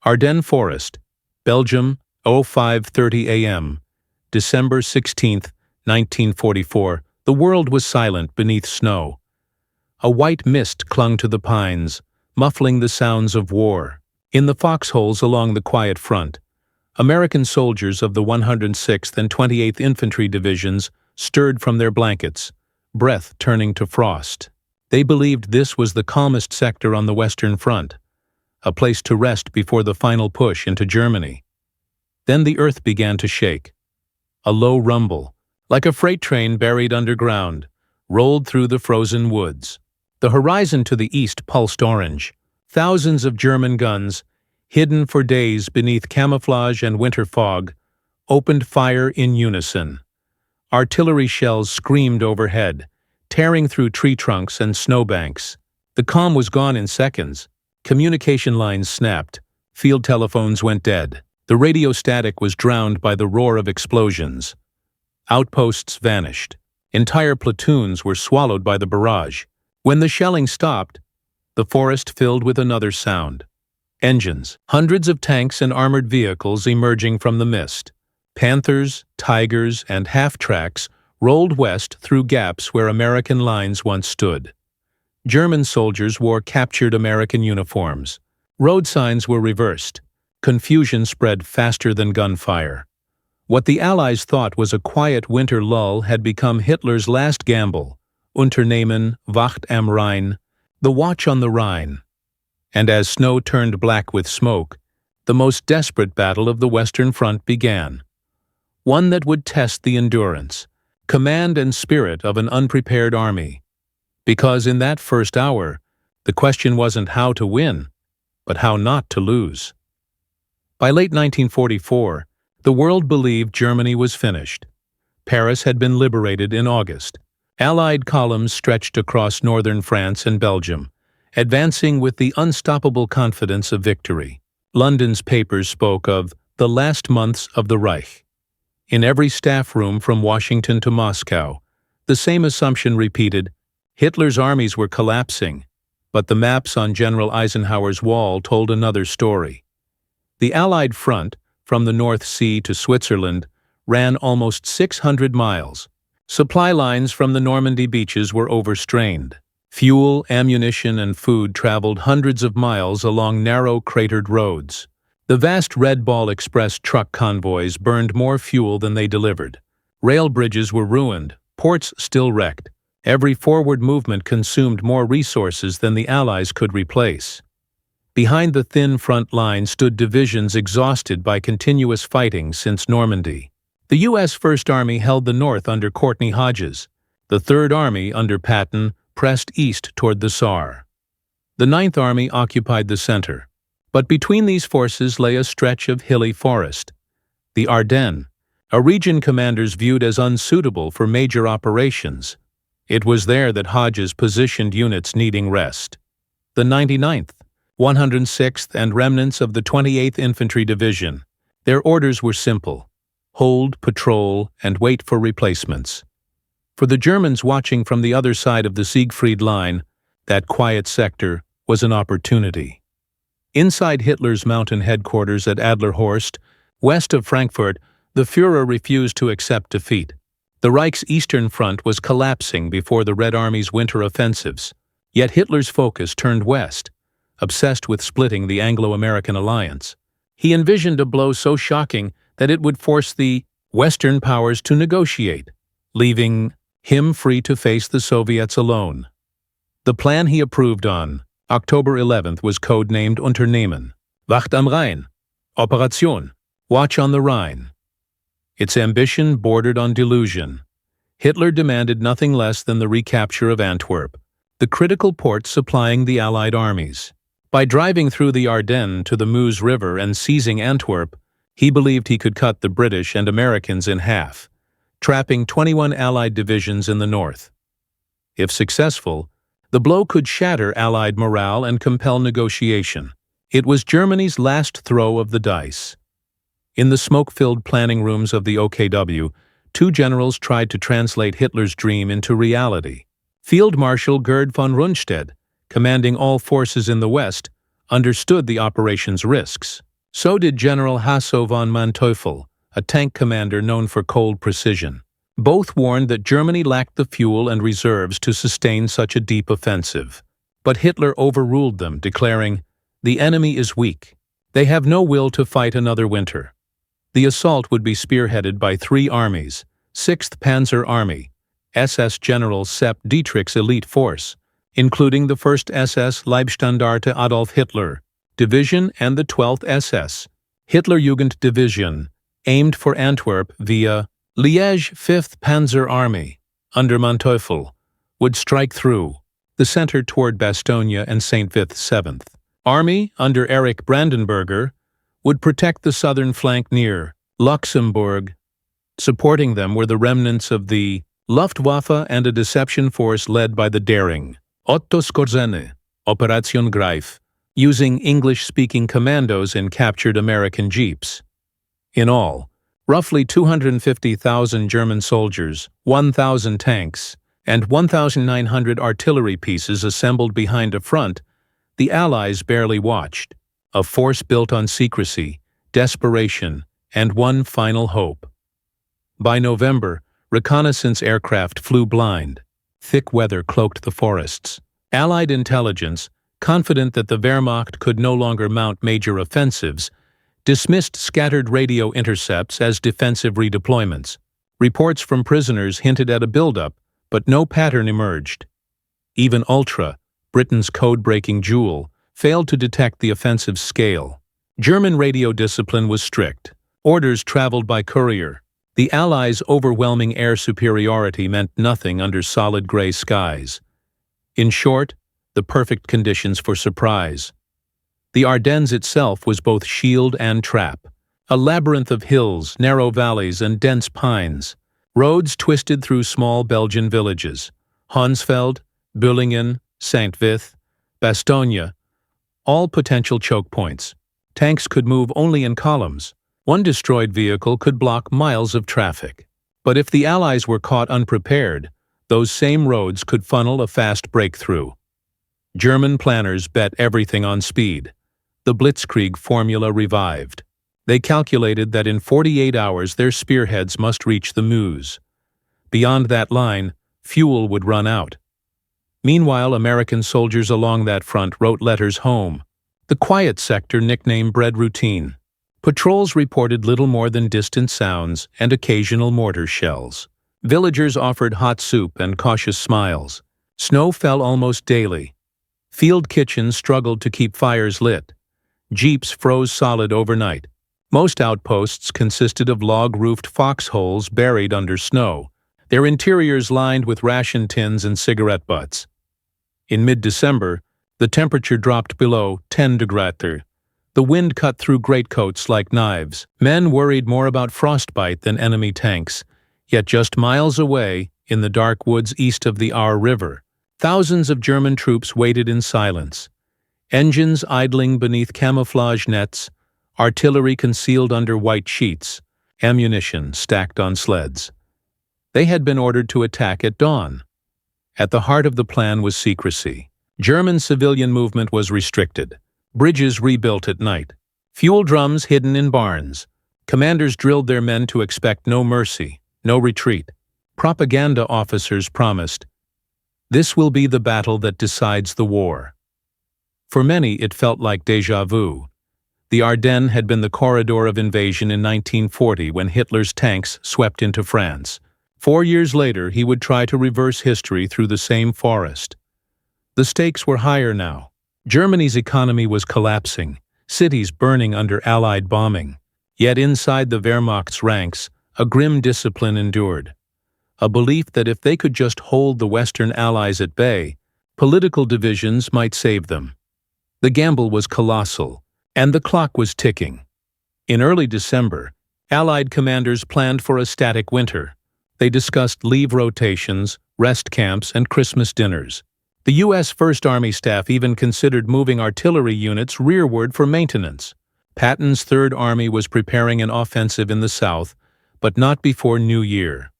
Ardennes Forest, Belgium, 05:30 a.m., December 16, 1944. The world was silent beneath snow. A white mist clung to the pines, muffling the sounds of war. In the foxholes along the quiet front, American soldiers of the 106th and 28th Infantry Divisions stirred from their blankets, breath turning to frost. They believed this was the calmest sector on the Western Front, a place to rest before the final push into Germany. Then the earth began to shake. A low rumble, like a freight train buried underground, rolled through the frozen woods. The horizon to the east pulsed orange. Thousands of German guns, hidden for days beneath camouflage and winter fog, opened fire in unison. Artillery shells screamed overhead, tearing through tree trunks and snowbanks. The calm was gone in seconds. Communication lines snapped. Field telephones went dead. The radio static was drowned by the roar of explosions. Outposts vanished. Entire platoons were swallowed by the barrage. When the shelling stopped, the forest filled with another sound. Engines, hundreds of tanks and armored vehicles emerging from the mist. Panthers, Tigers, and half-tracks rolled west through gaps where American lines once stood. German soldiers wore captured American uniforms. Road signs were reversed. Confusion spread faster than gunfire. What the Allies thought was a quiet winter lull had become Hitler's last gamble. Unternehmen, Wacht am Rhein, the watch on the Rhine. And as snow turned black with smoke, the most desperate battle of the Western Front began. One that would test the endurance, command and spirit of an unprepared army. Because in that first hour, the question wasn't how to win, but how not to lose. By late 1944, the world believed Germany was finished. Paris had been liberated in August. Allied columns stretched across northern France and Belgium, advancing with the unstoppable confidence of victory. London's papers spoke of the last months of the Reich. In every staff room from Washington to Moscow, the same assumption repeated: Hitler's armies were collapsing, but the maps on General Eisenhower's wall told another story. The Allied front, from the North Sea to Switzerland, ran almost 600 miles. Supply lines from the Normandy beaches were overstrained. Fuel, ammunition, and food traveled hundreds of miles along narrow, cratered roads. The vast Red Ball Express truck convoys burned more fuel than they delivered. Rail bridges were ruined, ports still wrecked. Every forward movement consumed more resources than the Allies could replace. Behind the thin front line stood divisions exhausted by continuous fighting since Normandy. The U.S. First Army held the north under Courtney Hodges. The Third Army, under Patton, pressed east toward the Saar. The Ninth Army occupied the center. But between these forces lay a stretch of hilly forest. The Ardennes, a region commanders viewed as unsuitable for major operations. It was there that Hodges positioned units needing rest. The 99th, 106th, and remnants of the 28th Infantry Division. Their orders were simple: hold, patrol, and wait for replacements. For the Germans watching from the other side of the Siegfried Line, that quiet sector was an opportunity. Inside Hitler's mountain headquarters at Adlerhorst, west of Frankfurt, the Führer refused to accept defeat. The Reich's eastern front was collapsing before the Red Army's winter offensives. Yet Hitler's focus turned west, obsessed with splitting the Anglo-American alliance. He envisioned a blow so shocking that it would force the Western powers to negotiate, leaving him free to face the Soviets alone. The plan he approved on October 11th was codenamed Unternehmen, Wacht am Rhein, Operation, Watch on the Rhine. Its ambition bordered on delusion. Hitler demanded nothing less than the recapture of Antwerp, the critical port supplying the Allied armies. By driving through the Ardennes to the Meuse River and seizing Antwerp, he believed he could cut the British and Americans in half, trapping 21 Allied divisions in the north. If successful, the blow could shatter Allied morale and compel negotiation. It was Germany's last throw of the dice. In the smoke-filled planning rooms of the OKW, two generals tried to translate Hitler's dream into reality. Field Marshal Gerd von Rundstedt, commanding all forces in the West, understood the operation's risks. So did General Hasso von Manteuffel, a tank commander known for cold precision. Both warned that Germany lacked the fuel and reserves to sustain such a deep offensive. But Hitler overruled them, declaring, "The enemy is weak. They have no will to fight another winter." The assault would be spearheaded by three armies: 6th Panzer Army, SS General Sepp Dietrich's elite force, including the 1st SS Leibstandarte Adolf Hitler Division and the 12th SS Hitlerjugend Division, aimed for Antwerp via Liège. 5th Panzer Army, under Manteuffel, would strike through the center toward Bastogne and St. Vith. 7th Army, under Erich Brandenberger, would protect the southern flank near Luxembourg. Supporting them were the remnants of the Luftwaffe and a deception force led by the daring Otto Skorzeny, Operation Greif, using English-speaking commandos in captured American jeeps. In all, roughly 250,000 German soldiers, 1,000 tanks, and 1,900 artillery pieces assembled behind a front the Allies barely watched, a force built on secrecy, desperation, and one final hope. By November, reconnaissance aircraft flew blind. Thick weather cloaked the forests. Allied intelligence, confident that the Wehrmacht could no longer mount major offensives, dismissed scattered radio intercepts as defensive redeployments. Reports from prisoners hinted at a buildup, but no pattern emerged. Even Ultra, Britain's code-breaking jewel, failed to detect the offensive's scale. German radio discipline was strict. Orders traveled by courier. The Allies' overwhelming air superiority meant nothing under solid gray skies. In short, the perfect conditions for surprise. The Ardennes itself was both shield and trap, a labyrinth of hills, narrow valleys, and dense pines. Roads twisted through small Belgian villages: Honsfeld, Bühlingen, St. Vith, Bastogne, all potential choke points. Tanks could move only in columns. One destroyed vehicle could block miles of traffic. But if the Allies were caught unprepared, those same roads could funnel a fast breakthrough. German planners bet everything on speed. The Blitzkrieg formula revived. They calculated that in 48 hours their spearheads must reach the Meuse. Beyond that line, fuel would run out. Meanwhile, American soldiers along that front wrote letters home. The quiet sector nicknamed Bread Routine. Patrols reported little more than distant sounds and occasional mortar shells. Villagers offered hot soup and cautious smiles. Snow fell almost daily. Field kitchens struggled to keep fires lit. Jeeps froze solid overnight. Most outposts consisted of log-roofed foxholes buried under snow, their interiors lined with ration tins and cigarette butts. In mid-December, the temperature dropped below 10 degrees. The wind cut through greatcoats like knives. Men worried more about frostbite than enemy tanks. Yet just miles away, in the dark woods east of the Aar River, thousands of German troops waited in silence. Engines idling beneath camouflage nets, artillery concealed under white sheets, ammunition stacked on sleds. They had been ordered to attack at dawn. At the heart of the plan was secrecy. German civilian movement was restricted. Bridges rebuilt at night. Fuel drums hidden in barns. Commanders drilled their men to expect no mercy, no retreat. Propaganda officers promised, "This will be the battle that decides the war." For many, it felt like déjà vu. The Ardennes had been the corridor of invasion in 1940 when Hitler's tanks swept into France. 4 years later, he would try to reverse history through the same forest. The stakes were higher now. Germany's economy was collapsing, cities burning under Allied bombing. Yet inside the Wehrmacht's ranks, a grim discipline endured. A belief that if they could just hold the Western Allies at bay, political divisions might save them. The gamble was colossal, and the clock was ticking. In early December, Allied commanders planned for a static winter. They discussed leave rotations, rest camps, and Christmas dinners. The U.S. First Army staff even considered moving artillery units rearward for maintenance. Patton's Third Army was preparing an offensive in the south, but not before New Year.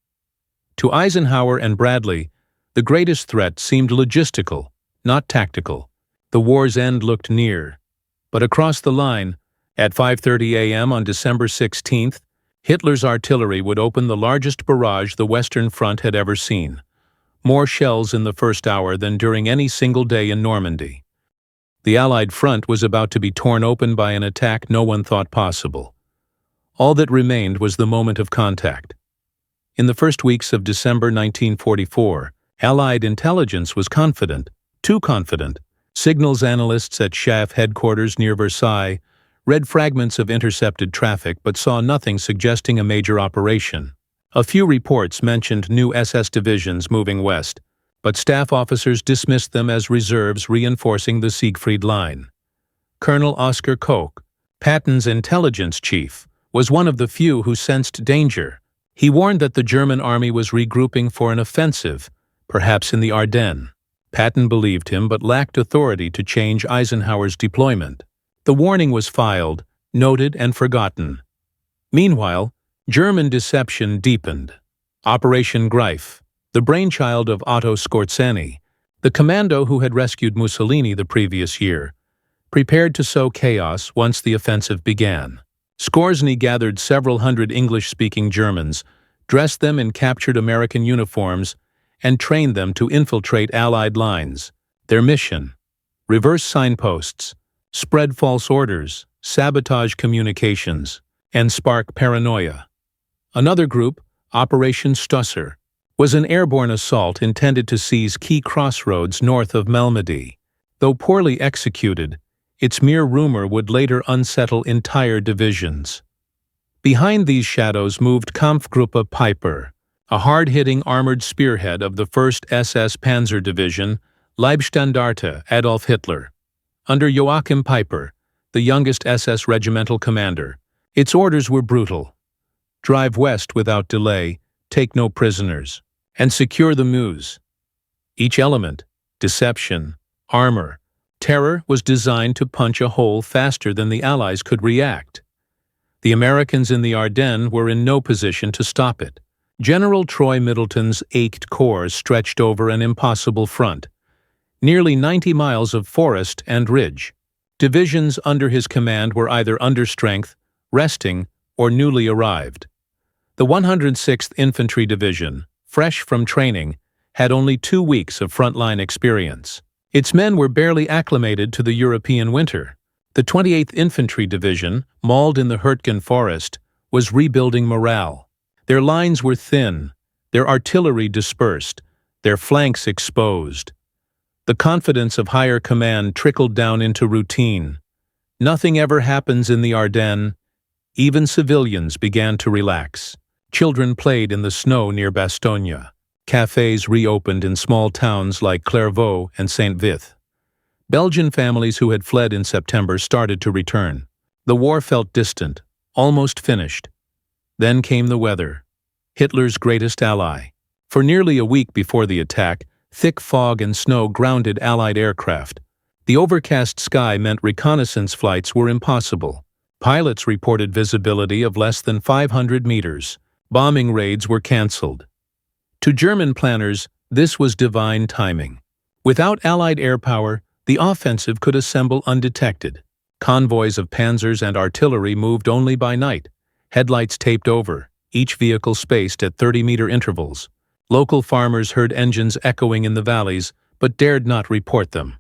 To Eisenhower and Bradley, the greatest threat seemed logistical, not tactical. The war's end looked near. But across the line, At 5:30 a.m. on December 16th, Hitler's artillery would open the largest barrage the Western Front had ever seen. More shells in the first hour than during any single day in Normandy. The Allied front was about to be torn open by an attack no one thought possible. All that remained was the moment of contact. In the first weeks of December 1944, Allied intelligence was confident, too confident. Signals analysts at SHAF headquarters near Versailles read fragments of intercepted traffic but saw nothing suggesting a major operation. A few reports mentioned new SS divisions moving west, but staff officers dismissed them as reserves reinforcing the Siegfried Line. Colonel Oskar Koch, Patton's intelligence chief, was one of the few who sensed danger. He warned that the German army was regrouping for an offensive, perhaps in the Ardennes. Patton believed him but lacked authority to change Eisenhower's deployment. The warning was filed, noted, and forgotten. Meanwhile, German deception deepened. Operation Greif, the brainchild of Otto Skorzeny, the commando who had rescued Mussolini the previous year, prepared to sow chaos once the offensive began. Skorzeny gathered several hundred English-speaking Germans, dressed them in captured American uniforms, and trained them to infiltrate Allied lines. Their mission: reverse signposts, spread false orders, sabotage communications, and spark paranoia. Another group, Operation Stusser, was an airborne assault intended to seize key crossroads north of Malmedy. Though poorly executed, its mere rumor would later unsettle entire divisions. Behind these shadows moved Kampfgruppe Piper, a hard-hitting armored spearhead of the 1st SS Panzer Division, Leibstandarte Adolf Hitler. Under Joachim Piper, the youngest SS regimental commander, its orders were brutal. Drive west without delay, take no prisoners, and secure the Meuse. Each element, deception, armor, terror, was designed to punch a hole faster than the Allies could react. The Americans in the Ardennes were in no position to stop it. General Troy Middleton's 8th Corps stretched over an impossible front. Nearly 90 miles of forest and ridge. Divisions under his command were either understrength, resting, or newly arrived. The 106th Infantry Division, fresh from training, had only 2 weeks of frontline experience. Its men were barely acclimated to the European winter. The 28th Infantry Division, mauled in the Ardennes Forest, was rebuilding morale. Their lines were thin, their artillery dispersed, their flanks exposed. The confidence of higher command trickled down into routine. Nothing ever happens in the Ardennes. Even civilians began to relax. Children played in the snow near Bastogne. Cafes reopened in small towns like Clairvaux and Saint-Vith. Belgian families who had fled in September started to return. The war felt distant, almost finished. Then came the weather, Hitler's greatest ally. For nearly a week before the attack, thick fog and snow grounded Allied aircraft. The overcast sky meant reconnaissance flights were impossible. Pilots reported visibility of less than 500 meters. Bombing raids were cancelled. To German planners, this was divine timing. Without Allied air power, the offensive could assemble undetected. Convoys of panzers and artillery moved only by night, headlights taped over, each vehicle spaced at 30-meter intervals. Local farmers heard engines echoing in the valleys, but dared not report them.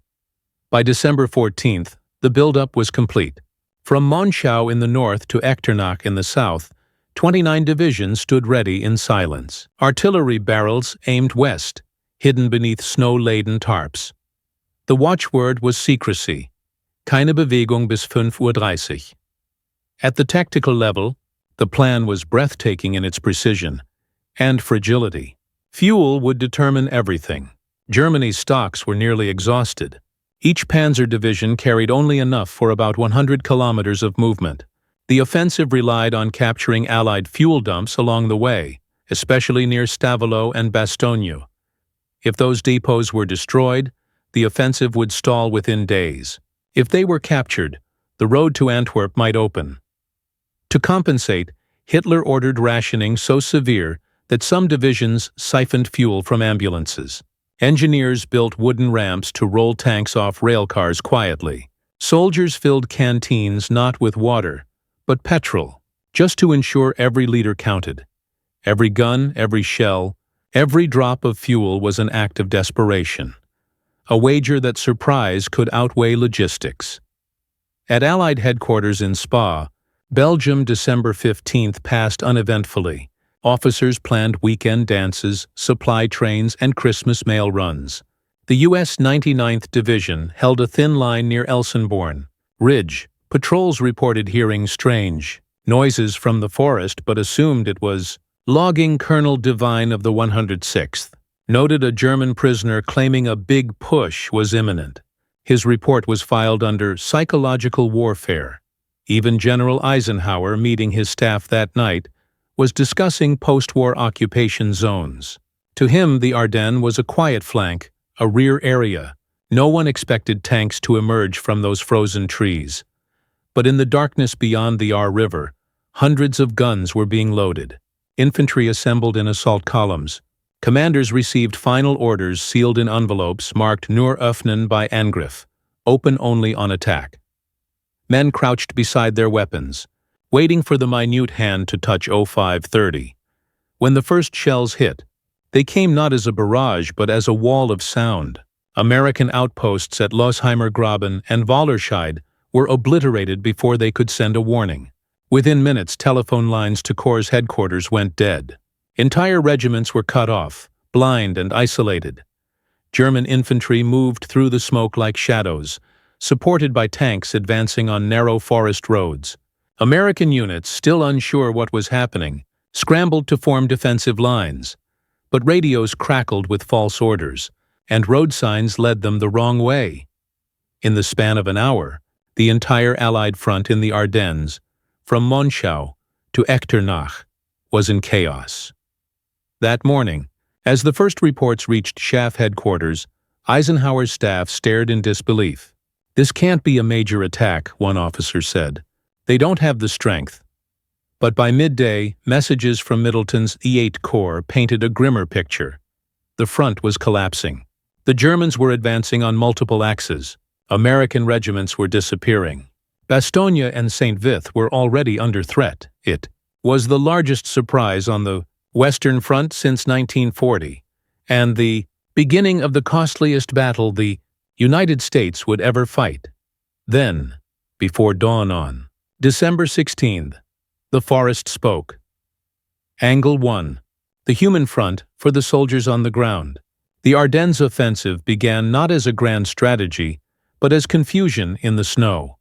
By December 14th, the buildup was complete. From Monschau in the north to Echternach in the south, 29 divisions stood ready in silence. Artillery barrels aimed west, hidden beneath snow-laden tarps. The watchword was secrecy. Keine Bewegung bis 5:30 Uhr. At the tactical level, the plan was breathtaking in its precision and fragility. Fuel would determine everything. Germany's stocks were nearly exhausted. Each panzer division carried only enough for about 100 kilometers of movement. The offensive relied on capturing Allied fuel dumps along the way, especially near Stavelot and Bastogne. If those depots were destroyed, the offensive would stall within days. If they were captured, the road to Antwerp might open. To compensate, Hitler ordered rationing so severe that some divisions siphoned fuel from ambulances. Engineers built wooden ramps to roll tanks off rail cars quietly. Soldiers filled canteens not with water, but petrol, just to ensure every liter counted. Every gun, every shell, every drop of fuel was an act of desperation. A wager that surprise could outweigh logistics. At Allied headquarters in Spa, Belgium, December 15th passed uneventfully. Officers planned weekend dances, supply trains, and Christmas mail runs. The US 99th Division held a thin line near Elsenborn Ridge. Patrols reported hearing strange noises from the forest but assumed it was logging. Colonel Devine of the 106th noted a German prisoner claiming a big push was imminent. His report was filed under psychological warfare. Even General Eisenhower, meeting his staff that night, was discussing post-war occupation zones. To him, the Ardennes was a quiet flank, a rear area. No one expected tanks to emerge from those frozen trees. But in the darkness beyond the Aar River, hundreds of guns were being loaded. Infantry assembled in assault columns. Commanders received final orders sealed in envelopes marked Nur öffnen by Angriff, open only on attack. Men crouched beside their weapons, waiting for the minute hand to touch 0530. When the first shells hit, they came not as a barrage but as a wall of sound. American outposts at Losheimer Graben and Wallerscheid were obliterated before they could send a warning. Within minutes, telephone lines to Corps' headquarters went dead. Entire regiments were cut off, blind and isolated. German infantry moved through the smoke like shadows, supported by tanks advancing on narrow forest roads. American units, still unsure what was happening, scrambled to form defensive lines. But radios crackled with false orders, and road signs led them the wrong way. In the span of an hour, the entire Allied front in the Ardennes, from Monschau to Echternach, was in chaos. That morning, as the first reports reached Staff headquarters, Eisenhower's staff stared in disbelief. "This can't be a major attack," one officer said. "They don't have the strength." But by midday, messages from Middleton's E8 Corps painted a grimmer picture. The front was collapsing. The Germans were advancing on multiple axes. American regiments were disappearing. Bastogne and St. Vith were already under threat. It was the largest surprise on the Western Front since 1940, and the beginning of the costliest battle the United States would ever fight. Then, before dawn on December 16th, the forest spoke. Angle 1. The human front for the soldiers on the ground. The Ardennes offensive began not as a grand strategy, but as confusion in the snow.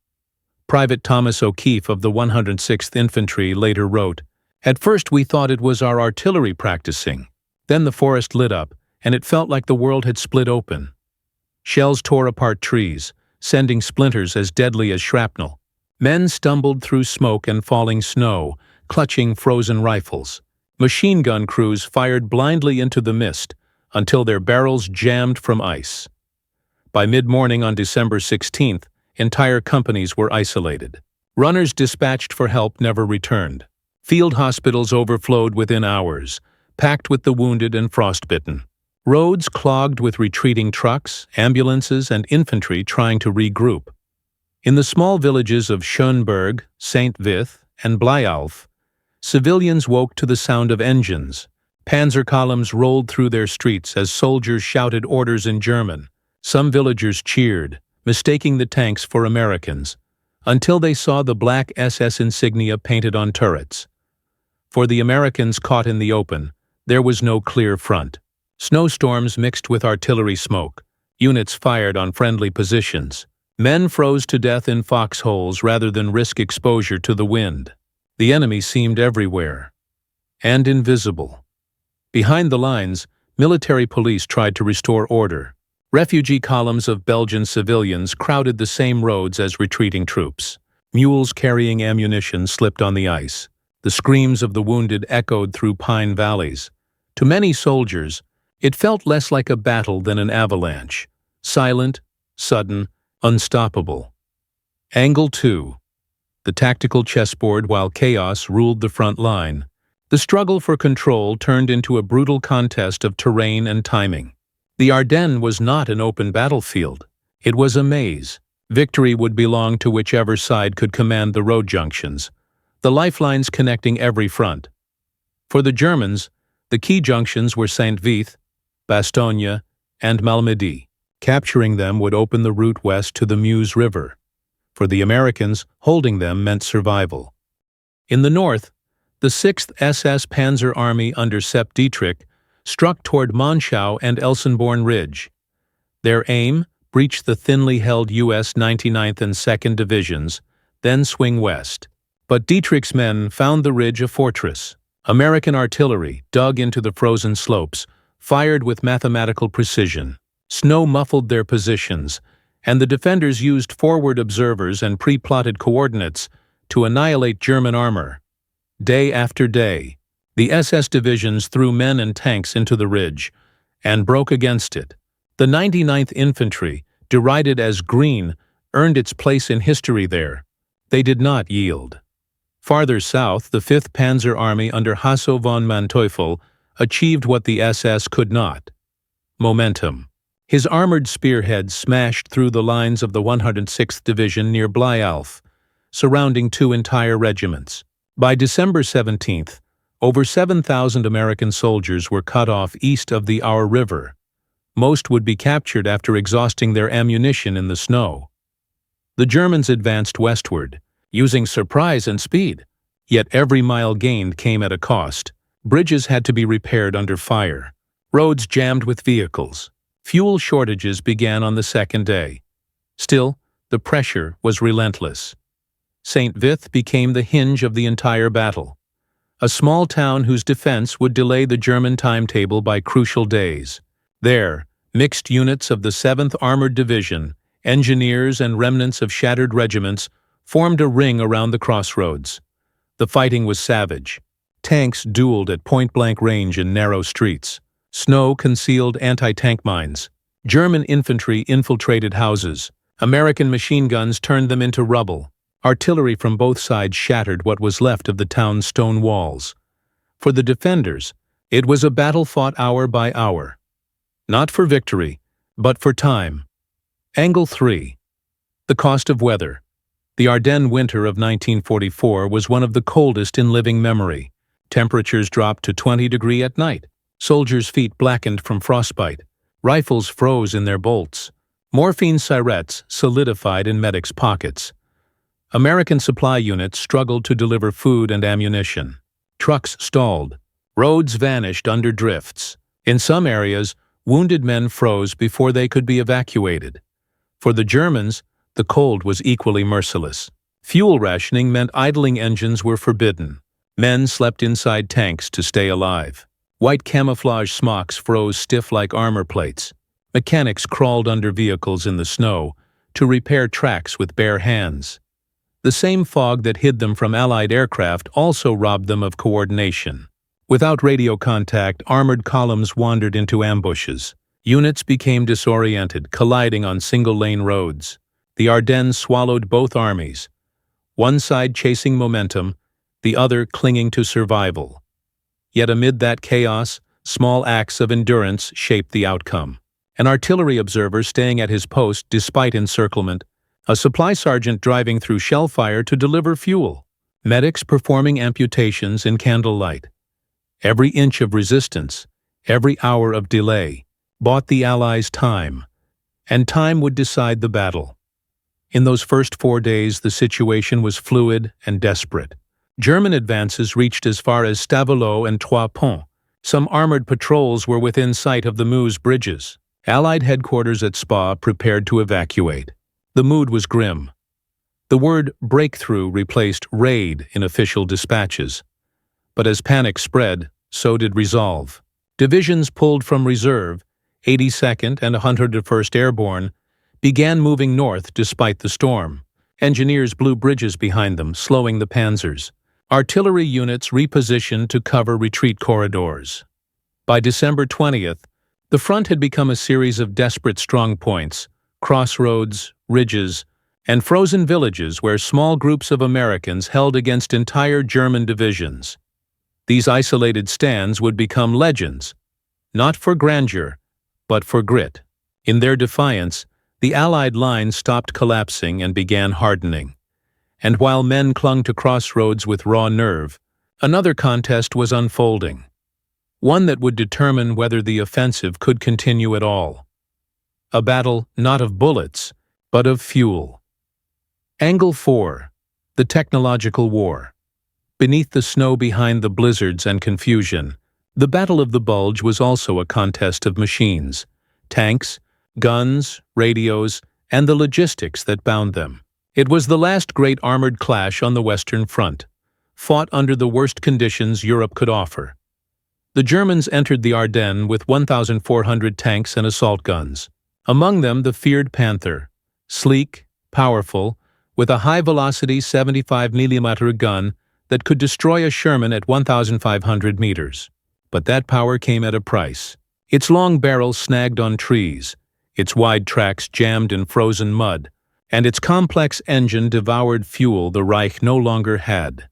Private Thomas O'Keefe of the 106th Infantry later wrote, "At first we thought it was our artillery practicing. Then the forest lit up, and it felt like the world had split open. Shells tore apart trees, sending splinters as deadly as shrapnel. Men stumbled through smoke and falling snow, clutching frozen rifles. Machine gun crews fired blindly into the mist until their barrels jammed from ice." By mid-morning on December 16th, entire companies were isolated. Runners dispatched for help never returned. Field hospitals overflowed within hours, packed with the wounded and frostbitten. Roads clogged with retreating trucks, ambulances, and infantry trying to regroup. In the small villages of Schönberg, St. Vith, and Blyalf, civilians woke to the sound of engines. Panzer columns rolled through their streets as soldiers shouted orders in German. Some villagers cheered, mistaking the tanks for Americans, until they saw the black SS insignia painted on turrets. For the Americans caught in the open, there was no clear front. Snowstorms mixed with artillery smoke. Units fired on friendly positions. Men froze to death in foxholes rather than risk exposure to the wind. The enemy seemed everywhere, and invisible. Behind the lines, military police tried to restore order. Refugee columns of Belgian civilians crowded the same roads as retreating troops. Mules carrying ammunition slipped on the ice. The screams of the wounded echoed through pine valleys. To many soldiers, it felt less like a battle than an avalanche. Silent, sudden, unstoppable. Angle 2. The tactical chessboard while chaos ruled the front line. The struggle for control turned into a brutal contest of terrain and timing. The Ardennes was not an open battlefield. It was a maze. Victory would belong to whichever side could command the road junctions, the lifelines connecting every front. For the Germans, the key junctions were Saint-Vith, Bastogne, and Malmedy. Capturing them would open the route west to the Meuse River. For the Americans, holding them meant survival. In the north, the 6th SS Panzer Army under Sepp Dietrich struck toward Monschau and Elsenborn Ridge. Their aim: breach the thinly held US 99th and 2nd Divisions, then swing west. But Dietrich's men found the ridge a fortress. American artillery, dug into the frozen slopes, fired with mathematical precision. Snow muffled their positions, and the defenders used forward observers and pre-plotted coordinates to annihilate German armor. Day after day, the SS divisions threw men and tanks into the ridge and broke against it. The 99th Infantry, derided as green, earned its place in history there. They did not yield. Farther south, the 5th Panzer Army under Hasso von Manteuffel achieved what the SS could not: momentum. His armored spearhead smashed through the lines of the 106th Division near Blyalf, surrounding 2 entire regiments. By December 17th, over 7,000 American soldiers were cut off east of the Our River. Most would be captured after exhausting their ammunition in the snow. The Germans advanced westward, using surprise and speed. Yet every mile gained came at a cost. Bridges had to be repaired under fire. Roads jammed with vehicles. Fuel shortages began on the second day. Still, the pressure was relentless. Saint-Vith became the hinge of the entire battle. A small town whose defense would delay the German timetable by crucial days. There, mixed units of the 7th Armored Division, engineers and remnants of shattered regiments formed a ring around the crossroads. The fighting was savage. Tanks dueled at point-blank range in narrow streets. Snow concealed anti-tank mines. German infantry infiltrated houses. American machine guns turned them into rubble. Artillery from both sides shattered what was left of the town's stone walls. For the defenders, it was a battle fought hour by hour. Not for victory, but for time. Angle 3. The cost of weather. The Ardennes winter of 1944 was one of the coldest in living memory. Temperatures dropped to 20 degrees at night. Soldiers' feet blackened from frostbite. Rifles froze in their bolts. Morphine syrettes solidified in medics' pockets. American supply units struggled to deliver food and ammunition. Trucks stalled. Roads vanished under drifts. In some areas, wounded men froze before they could be evacuated. For the Germans, the cold was equally merciless. Fuel rationing meant idling engines were forbidden. Men slept inside tanks to stay alive. White camouflage smocks froze stiff like armor plates. Mechanics crawled under vehicles in the snow to repair tracks with bare hands. The same fog that hid them from Allied aircraft also robbed them of coordination. Without radio contact, armored columns wandered into ambushes. Units became disoriented, colliding on single-lane roads. The Ardennes swallowed both armies, one side chasing momentum, the other clinging to survival. Yet amid that chaos, small acts of endurance shaped the outcome. An artillery observer staying at his post despite encirclement, a supply sergeant driving through shell fire to deliver fuel, medics performing amputations in candlelight. Every inch of resistance, every hour of delay, bought the Allies time, and time would decide the battle. In those first 4 days, the situation was fluid and desperate. German advances reached as far as Stavelot and Trois Ponts. Some armored patrols were within sight of the Meuse bridges. Allied headquarters at Spa prepared to evacuate. The mood was grim. The word breakthrough replaced raid in official dispatches. But as panic spread, so did resolve. Divisions pulled from reserve, 82nd and 101st Airborne, began moving north despite the storm. Engineers blew bridges behind them, slowing the panzers. Artillery units repositioned to cover retreat corridors. By December 20th, the front had become a series of desperate strongpoints, crossroads, ridges, and frozen villages where small groups of Americans held against entire German divisions. These isolated stands would become legends, not for grandeur, but for grit. In their defiance, The Allied line stopped collapsing and began hardening. And while men clung to crossroads with raw nerve, another contest was unfolding. One that would determine whether the offensive could continue at all. A battle not of bullets, but of fuel. Angle 4. The Technological War. Beneath the snow behind the blizzards and confusion, the Battle of the Bulge was also a contest of machines, tanks, guns, radios, and the logistics that bound them. It was the last great armored clash on the Western Front, fought under the worst conditions Europe could offer. The Germans entered the Ardennes with 1,400 tanks and assault guns. Among them the feared Panther, sleek, powerful, with a high-velocity 75mm gun that could destroy a Sherman at 1,500 meters. But that power came at a price. Its long barrel snagged on trees, its wide tracks jammed in frozen mud, and its complex engine devoured fuel the Reich no longer had.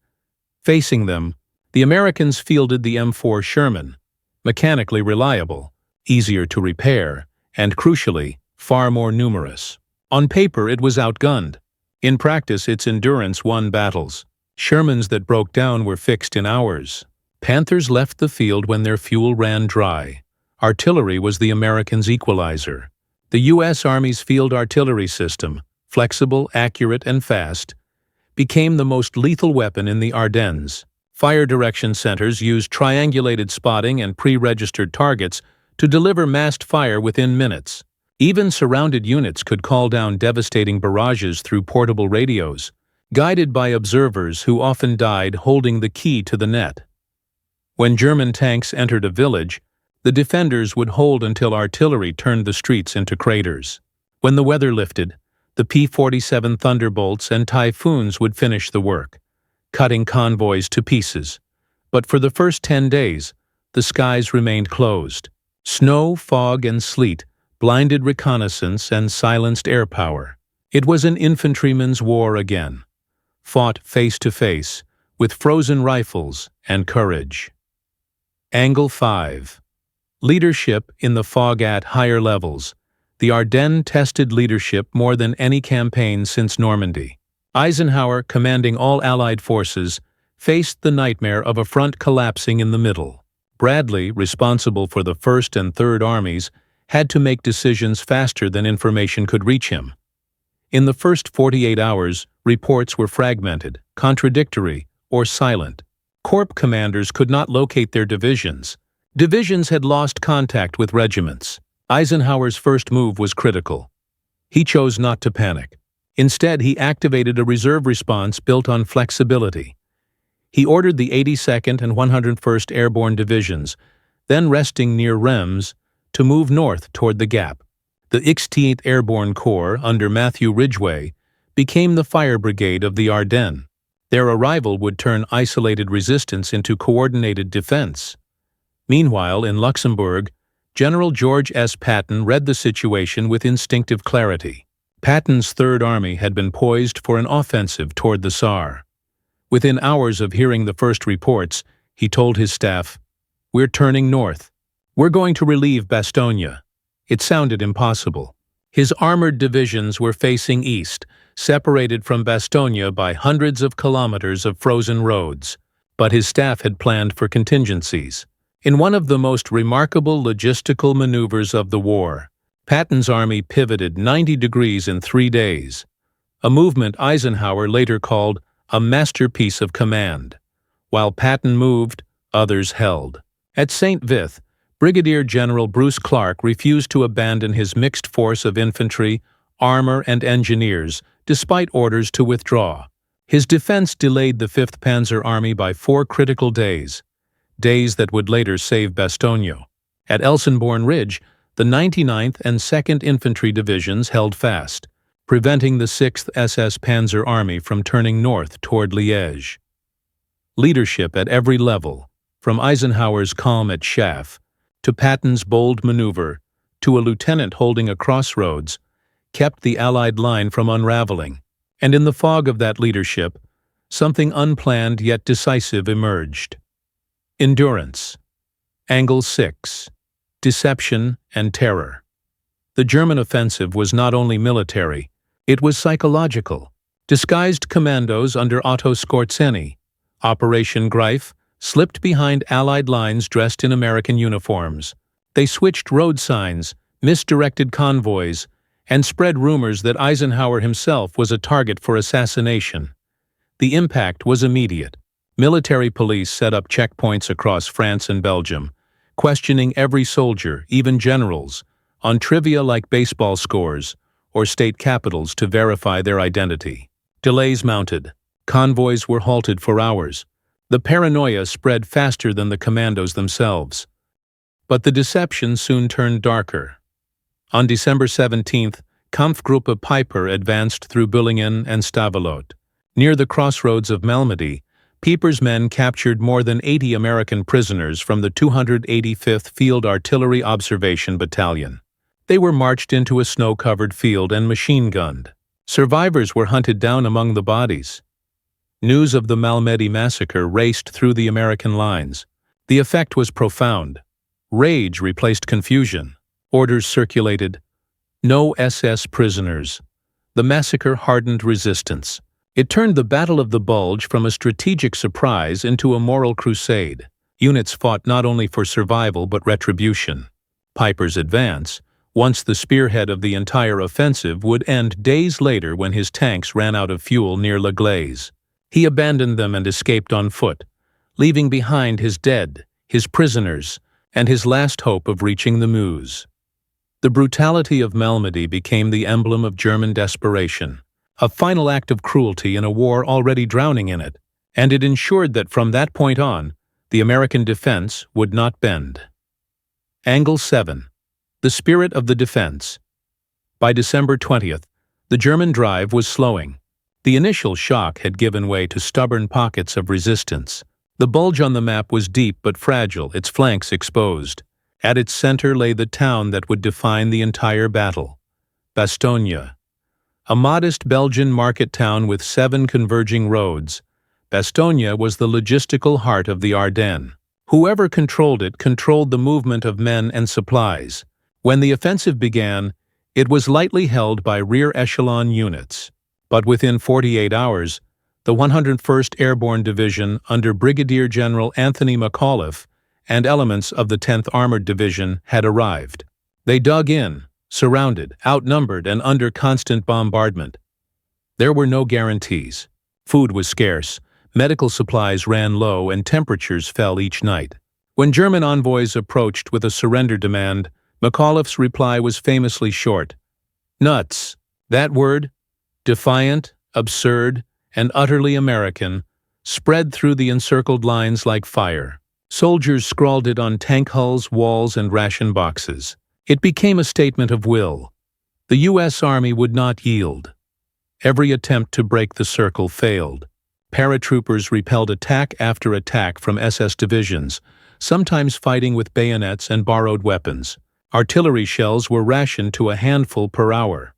Facing them, the Americans fielded the M4 Sherman, mechanically reliable, easier to repair, and crucially, far more numerous. On paper it was outgunned. In practice its endurance won battles. Shermans that broke down were fixed in hours. Panthers left the field when their fuel ran dry. Artillery was the Americans' equalizer. The U.S. Army's field artillery system, flexible, accurate, and fast, became the most lethal weapon in the Ardennes. Fire direction centers used triangulated spotting and pre-registered targets to deliver massed fire within minutes. Even surrounded units could call down devastating barrages through portable radios, guided by observers who often died holding the key to the net. When German tanks entered a village, the defenders would hold until artillery turned the streets into craters. When the weather lifted, the P-47 Thunderbolts and Typhoons would finish the work, cutting convoys to pieces. But for the first 10 days, the skies remained closed. Snow, fog, and sleet blinded reconnaissance and silenced air power. It was an infantryman's war again, fought face to face, with frozen rifles and courage. Angle 5. Leadership in the fog at higher levels. The Ardennes tested leadership more than any campaign since Normandy. Eisenhower, commanding all Allied forces, faced the nightmare of a front collapsing in the middle. Bradley, responsible for the 1st and 3rd Armies, had to make decisions faster than information could reach him. In the first 48 hours, reports were fragmented, contradictory, or silent. Corps commanders could not locate their divisions. Divisions had lost contact with regiments. Eisenhower's first move was critical. He chose not to panic. Instead, he activated a reserve response built on flexibility. He ordered the 82nd and 101st Airborne Divisions, then resting near Reims, to move north toward the Gap. The 16th Airborne Corps, under Matthew Ridgway, became the fire brigade of the Ardennes. Their arrival would turn isolated resistance into coordinated defense. Meanwhile, in Luxembourg, General George S. Patton read the situation with instinctive clarity. Patton's Third Army had been poised for an offensive toward the Saar. Within hours of hearing the first reports, he told his staff, "We're turning north. We're going to relieve Bastogne." It sounded impossible. His armored divisions were facing east, separated from Bastogne by hundreds of kilometers of frozen roads, but his staff had planned for contingencies. In one of the most remarkable logistical maneuvers of the war, Patton's army pivoted 90 degrees in 3 days, a movement Eisenhower later called a masterpiece of command. While Patton moved, others held. At St. Vith, Brigadier General Bruce Clark refused to abandon his mixed force of infantry, armor, and engineers, despite orders to withdraw. His defense delayed the 5th Panzer Army by 4 critical days that would later save Bastogne. At Elsenborn Ridge, the 99th and 2nd Infantry Divisions held fast, preventing the 6th SS Panzer Army from turning north toward Liège. Leadership at every level, from Eisenhower's calm at Schaff, to Patton's bold maneuver, to a lieutenant holding a crossroads, kept the Allied line from unraveling. And in the fog of that leadership, something unplanned yet decisive emerged. Endurance. Angle 6. Deception and terror. The German offensive was not only military, it was psychological. Disguised commandos under Otto Skorzeny, Operation Greif, slipped behind Allied lines dressed in American uniforms. They switched road signs, misdirected convoys, and spread rumors that Eisenhower himself was a target for assassination. The impact was immediate. Military police set up checkpoints across France and Belgium, questioning every soldier, even generals, on trivia like baseball scores or state capitals to verify their identity. Delays mounted. Convoys were halted for hours. The paranoia spread faster than the commandos themselves. But the deception soon turned darker. On December 17th, Kampfgruppe Peiper advanced through Büllingen and Stavelot. Near the crossroads of Malmedy, Peiper's men captured more than 80 American prisoners from the 285th Field Artillery Observation Battalion. They were marched into a snow-covered field and machine-gunned. Survivors were hunted down among the bodies. News of the Malmedy massacre raced through the American lines. The effect was profound. Rage replaced confusion. Orders circulated. No SS prisoners. The massacre hardened resistance. It turned the Battle of the Bulge from a strategic surprise into a moral crusade. Units fought not only for survival but retribution. Peiper's advance, once the spearhead of the entire offensive, would end days later when his tanks ran out of fuel near La Glaise. He abandoned them and escaped on foot, leaving behind his dead, his prisoners, and his last hope of reaching the Meuse. The brutality of Malmedy became the emblem of German desperation, a final act of cruelty in a war already drowning in it, and it ensured that from that point on, the American defense would not bend. Angle 7. The spirit of the defense. By December 20th, the German drive was slowing. The initial shock had given way to stubborn pockets of resistance. The bulge on the map was deep but fragile, its flanks exposed. At its center lay the town that would define the entire battle, Bastogne. A modest Belgian market town with 7 converging roads, Bastogne was the logistical heart of the Ardennes. Whoever controlled it controlled the movement of men and supplies. When the offensive began, it was lightly held by rear echelon units. But within 48 hours, the 101st Airborne Division under Brigadier General Anthony McAuliffe and elements of the 10th Armored Division had arrived. They dug in, surrounded, outnumbered, and under constant bombardment. There were no guarantees. Food was scarce, medical supplies ran low, and temperatures fell each night. When German envoys approached with a surrender demand, McAuliffe's reply was famously short. Nuts. That word, defiant, absurd, and utterly American, spread through the encircled lines like fire. Soldiers scrawled it on tank hulls, walls, and ration boxes. It became a statement of will. The U.S. Army would not yield. Every attempt to break the circle failed. Paratroopers repelled attack after attack from SS divisions, sometimes fighting with bayonets and borrowed weapons. Artillery shells were rationed to a handful per hour.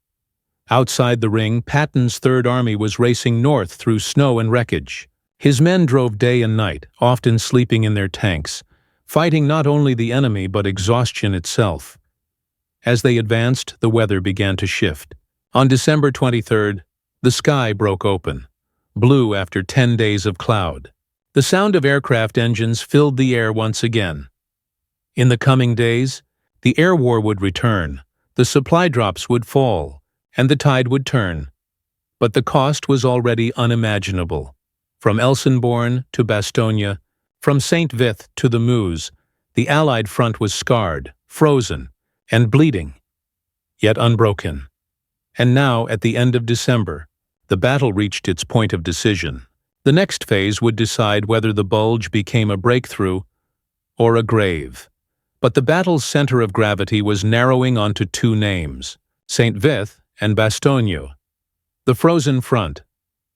Outside the ring, Patton's Third Army was racing north through snow and wreckage. His men drove day and night, often sleeping in their tanks, fighting not only the enemy but exhaustion itself. As they advanced, the weather began to shift. On December 23rd, the sky broke open, blue after 10 days of cloud. The sound of aircraft engines filled the air once again. In the coming days, the air war would return, the supply drops would fall, and the tide would turn. But the cost was already unimaginable. From Elsenborn to Bastogne, from St. Vith to the Meuse, the Allied front was scarred, frozen, and bleeding, yet unbroken. And now, at the end of December, the battle reached its point of decision. The next phase would decide whether the Bulge became a breakthrough or a grave. But the battle's center of gravity was narrowing onto 2 names, St. Vith and Bastogne. The frozen front.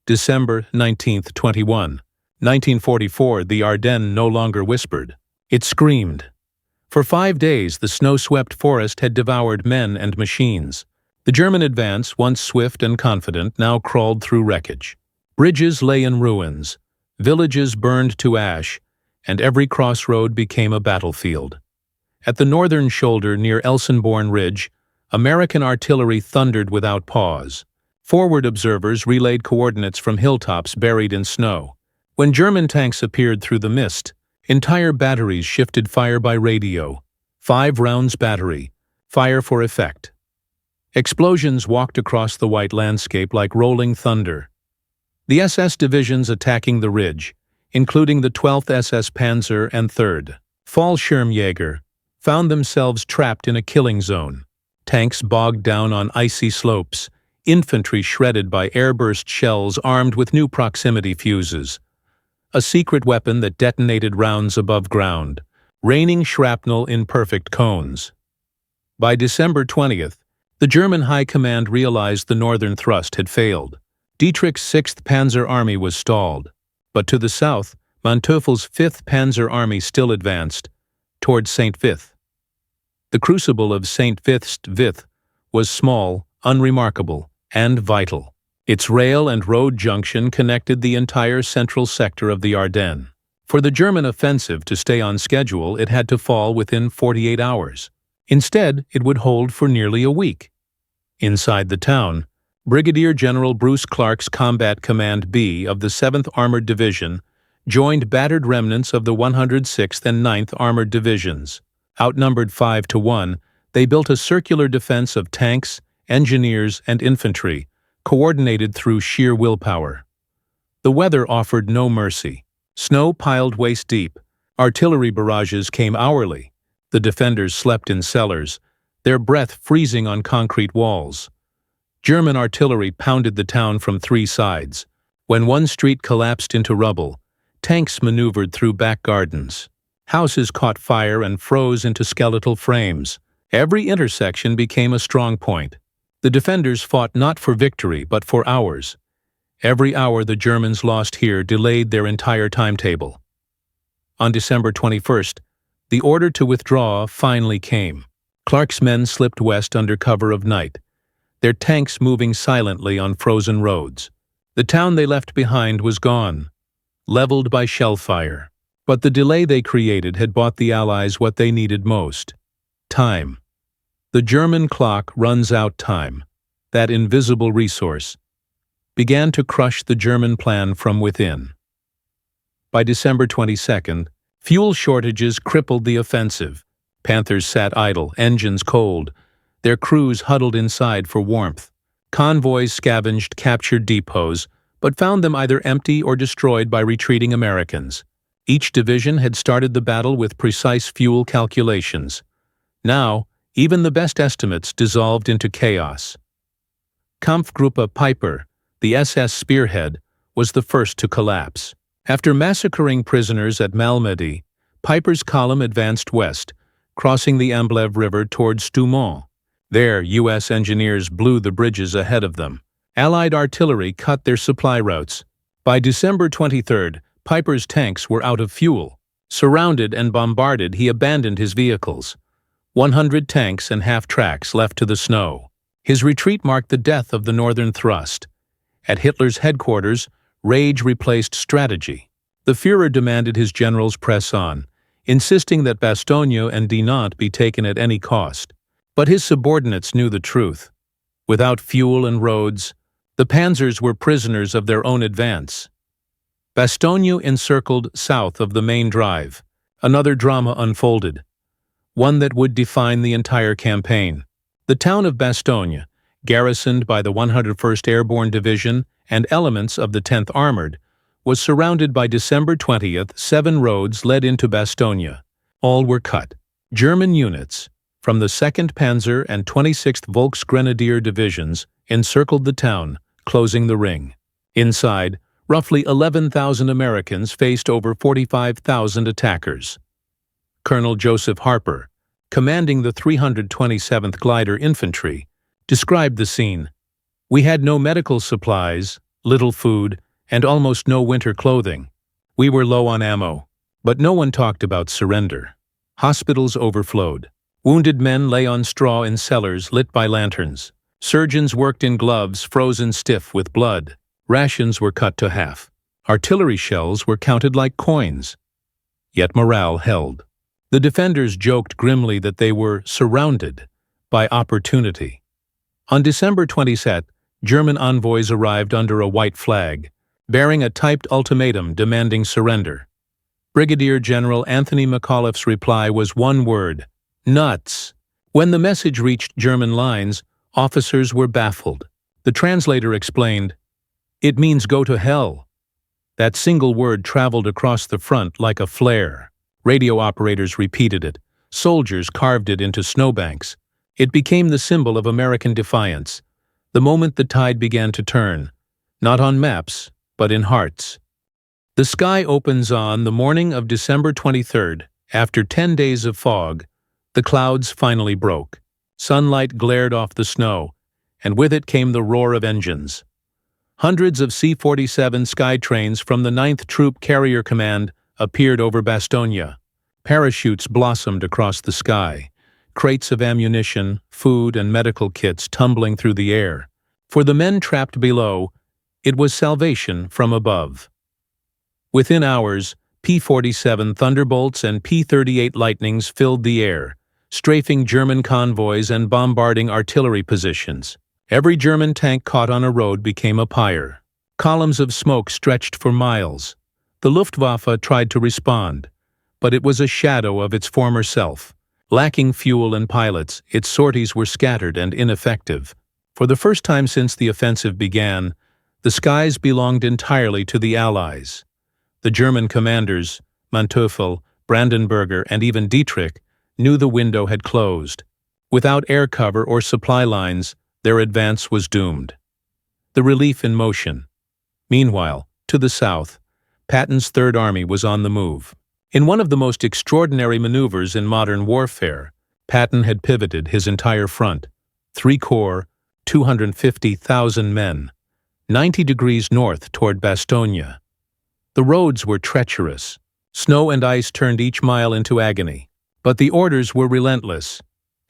December 19, 1944, the Ardennes no longer whispered. It screamed. For 5 days, the snow-swept forest had devoured men and machines. The German advance, once swift and confident, now crawled through wreckage. Bridges lay in ruins, villages burned to ash, and every crossroad became a battlefield. At the northern shoulder near Elsenborn Ridge, American artillery thundered without pause. Forward observers relayed coordinates from hilltops buried in snow. When German tanks appeared through the mist, entire batteries shifted fire by radio. 5 rounds battery. Fire for effect. Explosions walked across the white landscape like rolling thunder. The SS divisions attacking the ridge, including the 12th SS Panzer and 3rd Fallschirmjäger, found themselves trapped in a killing zone. Tanks bogged down on icy slopes, infantry shredded by airburst shells armed with new proximity fuses. A secret weapon that detonated rounds above ground, raining shrapnel in perfect cones. By December 20th, the German High Command realized the northern thrust had failed. Dietrich's 6th Panzer Army was stalled, but to the south, Manteuffel's 5th Panzer Army still advanced, towards St. Vith. The crucible of St. Vith was small, unremarkable, and vital. Its rail and road junction connected the entire central sector of the Ardennes. For the German offensive to stay on schedule, it had to fall within 48 hours. Instead, it would hold for nearly a week. Inside the town, Brigadier General Bruce Clark's Combat Command B of the 7th Armored Division joined battered remnants of the 106th and 9th Armored Divisions. Outnumbered 5-1, they built a circular defense of tanks, engineers, and infantry, coordinated through sheer willpower. The weather offered no mercy. Snow piled waist-deep. Artillery barrages came hourly. The defenders slept in cellars, their breath freezing on concrete walls. German artillery pounded the town from 3 sides. When one street collapsed into rubble, tanks maneuvered through back gardens. Houses caught fire and froze into skeletal frames. Every intersection became a strong point. The defenders fought not for victory, but for hours. Every hour the Germans lost here delayed their entire timetable. On December 21st, the order to withdraw finally came. Clark's men slipped west under cover of night, their tanks moving silently on frozen roads. The town they left behind was gone, leveled by shell fire. But the delay they created had bought the Allies what they needed most: time. The German clock runs out time, that invisible resource, began to crush the German plan from within. By December 22nd, fuel shortages crippled the offensive. Panthers sat idle, engines cold, their crews huddled inside for warmth. Convoys scavenged captured depots, but found them either empty or destroyed by retreating Americans. Each division had started the battle with precise fuel calculations. Now, even the best estimates dissolved into chaos. Kampfgruppe Piper, the SS spearhead, was the first to collapse. After massacring prisoners at Malmedy, Piper's column advanced west, crossing the Amblève River toward Stoumont. There, U.S. engineers blew the bridges ahead of them. Allied artillery cut their supply routes. By December 23rd, Piper's tanks were out of fuel. Surrounded and bombarded, he abandoned his vehicles. 100 tanks and half-tracks left to the snow. His retreat marked the death of the northern thrust. At Hitler's headquarters, rage replaced strategy. The Führer demanded his generals press on, insisting that Bastogne and Dinant be taken at any cost. But his subordinates knew the truth. Without fuel and roads, the panzers were prisoners of their own advance. Bastogne encircled south of the main drive. Another drama unfolded, one that would define the entire campaign. The town of Bastogne, garrisoned by the 101st Airborne Division and elements of the 10th Armored, was surrounded by December 20th. 7 roads led into Bastogne. All were cut. German units from the 2nd Panzer and 26th Volksgrenadier Divisions encircled the town, closing the ring. Inside, roughly 11,000 Americans faced over 45,000 attackers. Colonel Joseph Harper, commanding the 327th Glider Infantry, described the scene. "We had no medical supplies, little food, and almost no winter clothing. We were low on ammo, but no one talked about surrender. Hospitals overflowed. Wounded men lay on straw in cellars lit by lanterns. Surgeons worked in gloves frozen stiff with blood. Rations were cut to half. Artillery shells were counted like coins. Yet morale held. The defenders joked grimly that they were surrounded, by opportunity. On December 22nd, German envoys arrived under a white flag, bearing a typed ultimatum demanding surrender. Brigadier General Anthony McAuliffe's reply was one word: nuts. When the message reached German lines, officers were baffled. The translator explained, "It means go to hell." That single word traveled across the front like a flare. Radio operators repeated it. Soldiers carved it into snowbanks. It became the symbol of American defiance. The moment the tide began to turn, not on maps, but in hearts. The sky opens on the morning of December 23rd. After 10 days of fog, the clouds finally broke. Sunlight glared off the snow, and with it came the roar of engines. Hundreds of C-47 Skytrains from the 9th Troop Carrier Command appeared over Bastogne. Parachutes blossomed across the sky, crates of ammunition, food, and medical kits tumbling through the air. For the men trapped below, it was salvation from above. Within hours, P-47 Thunderbolts and P-38 Lightnings filled the air, strafing German convoys and bombarding artillery positions. Every German tank caught on a road became a pyre. Columns of smoke stretched for miles. The Luftwaffe tried to respond, but it was a shadow of its former self. Lacking fuel and pilots, its sorties were scattered and ineffective. For the first time since the offensive began, the skies belonged entirely to the Allies. The German commanders, Manteuffel, Brandenburger, and even Dietrich, knew the window had closed. Without air cover or supply lines, their advance was doomed. The relief in motion. Meanwhile, to the south, Patton's Third Army was on the move. In one of the most extraordinary maneuvers in modern warfare, Patton had pivoted his entire front, 3 corps, 250,000 men, 90 degrees north toward Bastogne. The roads were treacherous. Snow and ice turned each mile into agony. But the orders were relentless.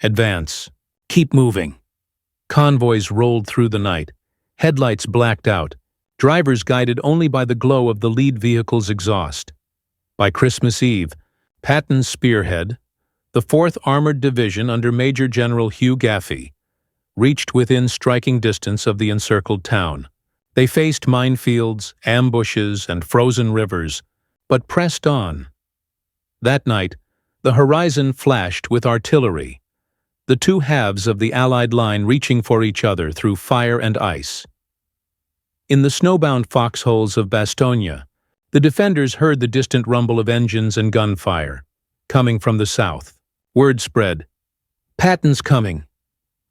Advance. Keep moving. Convoys rolled through the night. Headlights blacked out. Drivers guided only by the glow of the lead vehicle's exhaust. By Christmas Eve, Patton's spearhead, the 4th Armored Division under Major General Hugh Gaffey, reached within striking distance of the encircled town. They faced minefields, ambushes, and frozen rivers, but pressed on. That night, the horizon flashed with artillery, the two halves of the Allied line reaching for each other through fire and ice. In the snowbound foxholes of Bastogne, the defenders heard the distant rumble of engines and gunfire, coming from the south. Word spread, "Patton's coming."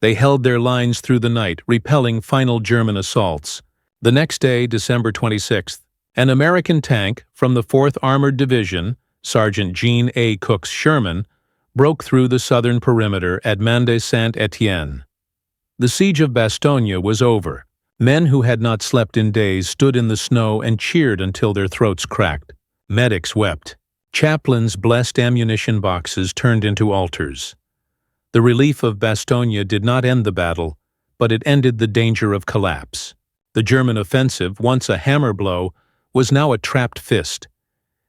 They held their lines through the night, repelling final German assaults. The next day, December 26th, an American tank from the 4th Armored Division, Sergeant Jean A. Cook's Sherman, broke through the southern perimeter at Mende Saint-Étienne. The siege of Bastogne was over. Men who had not slept in days stood in the snow and cheered until their throats cracked. Medics wept. Chaplains blessed ammunition boxes turned into altars. The relief of Bastogne did not end the battle, but it ended the danger of collapse. The German offensive, once a hammer blow, was now a trapped fist.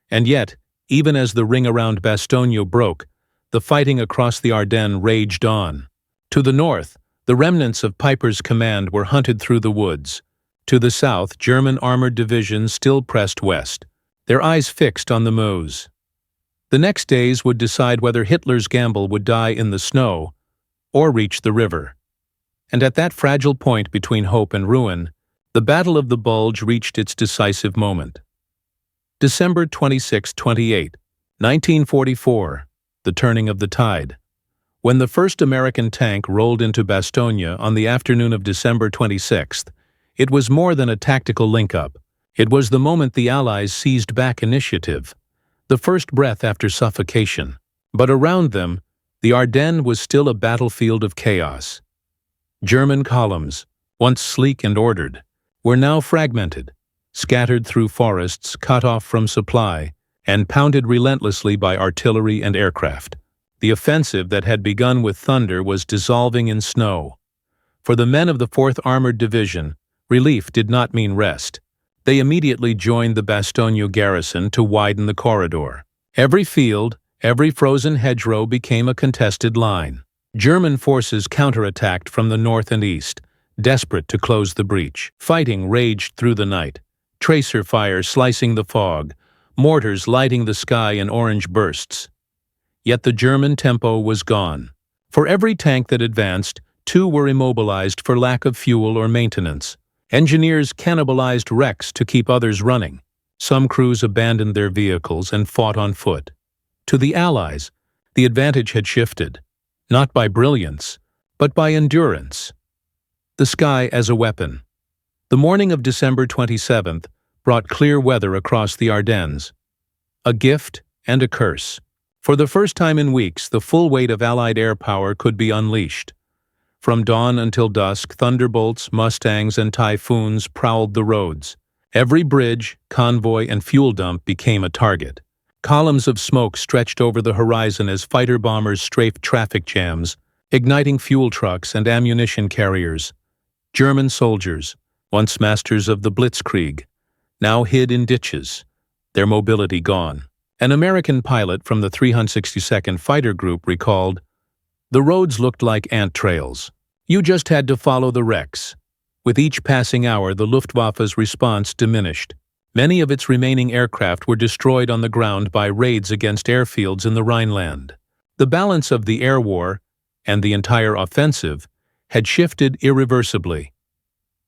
And yet, even as the ring around Bastogne broke, the fighting across the Ardennes raged on. To the north, the remnants of Piper's command were hunted through the woods. To the south, German armored divisions still pressed west, their eyes fixed on the Meuse. The next days would decide whether Hitler's gamble would die in the snow or reach the river. And at that fragile point between hope and ruin, the Battle of the Bulge reached its decisive moment. December 26-28, 1944, the turning of the tide. When the first American tank rolled into Bastogne on the afternoon of December 26th, it was more than a tactical link-up. It was the moment the Allies seized back initiative, the first breath after suffocation. But around them, the Ardennes was still a battlefield of chaos. German columns, once sleek and ordered, were now fragmented, scattered through forests, cut off from supply, and pounded relentlessly by artillery and aircraft. The offensive that had begun with thunder was dissolving in snow. For the men of the 4th Armored Division, relief did not mean rest. They immediately joined the Bastogne garrison to widen the corridor. Every field, every frozen hedgerow became a contested line. German forces counterattacked from the north and east, desperate to close the breach. Fighting raged through the night, tracer fire slicing the fog, mortars lighting the sky in orange bursts. Yet the German tempo was gone. For every tank that advanced, 2 were immobilized for lack of fuel or maintenance. Engineers cannibalized wrecks to keep others running. Some crews abandoned their vehicles and fought on foot. To the Allies, the advantage had shifted, not by brilliance, but by endurance. The sky as a weapon. The morning of December 27th brought clear weather across the Ardennes. A gift and a curse. For the first time in weeks, the full weight of Allied air power could be unleashed. From dawn until dusk, thunderbolts, Mustangs, and Typhoons prowled the roads. Every bridge, convoy, and fuel dump became a target. Columns of smoke stretched over the horizon as fighter bombers strafed traffic jams, igniting fuel trucks and ammunition carriers. German soldiers, once masters of the blitzkrieg, now hid in ditches, their mobility gone. An American pilot from the 362nd Fighter Group recalled, "The roads looked like ant trails. You just had to follow the wrecks." With each passing hour, the Luftwaffe's response diminished. Many of its remaining aircraft were destroyed on the ground by raids against airfields in the Rhineland. The balance of the air war, and the entire offensive, had shifted irreversibly.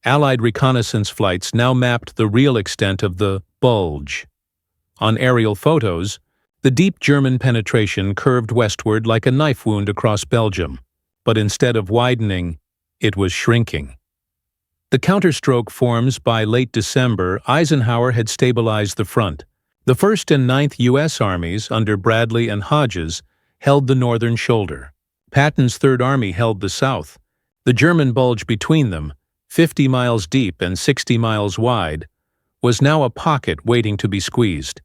Allied reconnaissance flights now mapped the real extent of the Bulge. On aerial photos, the deep German penetration curved westward like a knife wound across Belgium, but instead of widening, it was shrinking. The counterstroke forms by late December. Eisenhower had stabilized the front. The 1st and 9th U.S. Armies, under Bradley and Hodges, held the northern shoulder. Patton's Third Army held the south. The German bulge between them, 50 miles deep and 60 miles wide, was now a pocket waiting to be squeezed.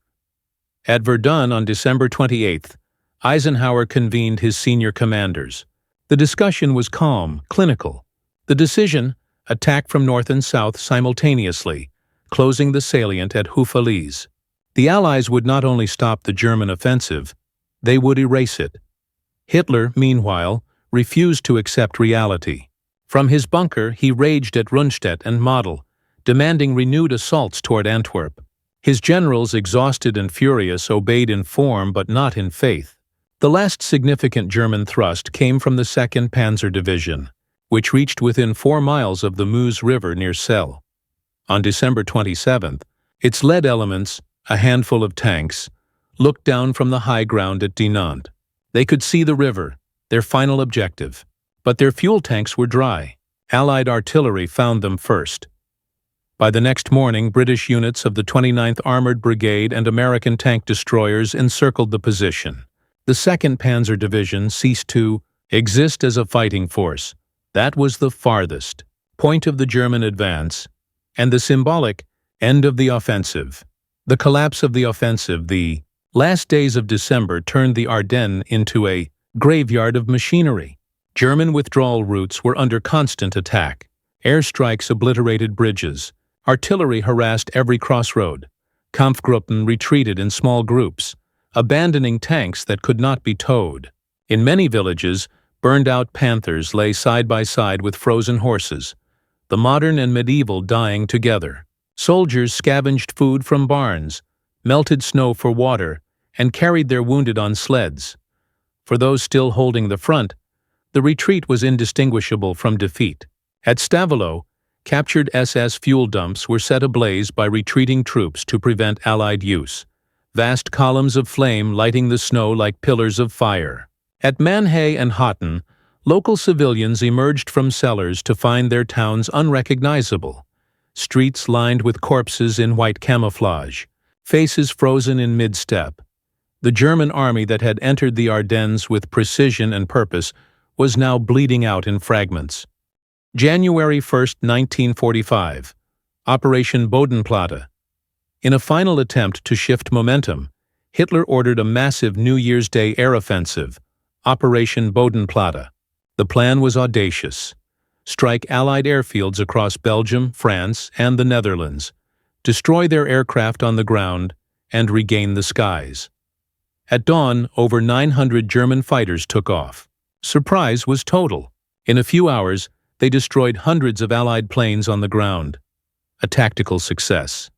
At Verdun on December 28th, Eisenhower convened his senior commanders. The discussion was calm, clinical. The decision: attack from north and south simultaneously, closing the salient at Houffalize. The Allies would not only stop the German offensive, they would erase it. Hitler, meanwhile, refused to accept reality. From his bunker, he raged at Rundstedt and Model, demanding renewed assaults toward Antwerp. His generals, exhausted and furious, obeyed in form but not in faith. The last significant German thrust came from the 2nd Panzer Division, which reached within 4 miles of the Meuse River near Celle. On December 27th, its lead elements, a handful of tanks, looked down from the high ground at Dinant. They could see the river, their final objective, but their fuel tanks were dry. Allied artillery found them first. By the next morning, British units of the 29th Armored Brigade and American tank destroyers encircled the position. The 2nd Panzer Division ceased to exist as a fighting force. That was the farthest point of the German advance, and the symbolic end of the offensive. The collapse of the offensive, the last days of December, turned the Ardennes into a graveyard of machinery. German withdrawal routes were under constant attack. Airstrikes obliterated bridges. Artillery harassed every crossroad. Kampfgruppen retreated in small groups, abandoning tanks that could not be towed. In many villages, burned-out Panthers lay side by side with frozen horses, the modern and medieval dying together. Soldiers scavenged food from barns, melted snow for water, and carried their wounded on sleds. For those still holding the front, the retreat was indistinguishable from defeat. At Stavelot, captured SS fuel dumps were set ablaze by retreating troops to prevent Allied use, vast columns of flame lighting the snow like pillars of fire. At Mannheim and Hotten, local civilians emerged from cellars to find their towns unrecognizable. Streets lined with corpses in white camouflage, faces frozen in mid-step. The German army that had entered the Ardennes with precision and purpose was now bleeding out in fragments. January 1, 1945. Operation Bodenplatte. In a final attempt to shift momentum, Hitler ordered a massive New Year's Day air offensive, Operation Bodenplatte. The plan was audacious. Strike Allied airfields across Belgium, France, and the Netherlands, destroy their aircraft on the ground, and regain the skies. At dawn, over 900 German fighters took off. Surprise was total. In a few hours, they destroyed hundreds of Allied planes on the ground. A tactical success.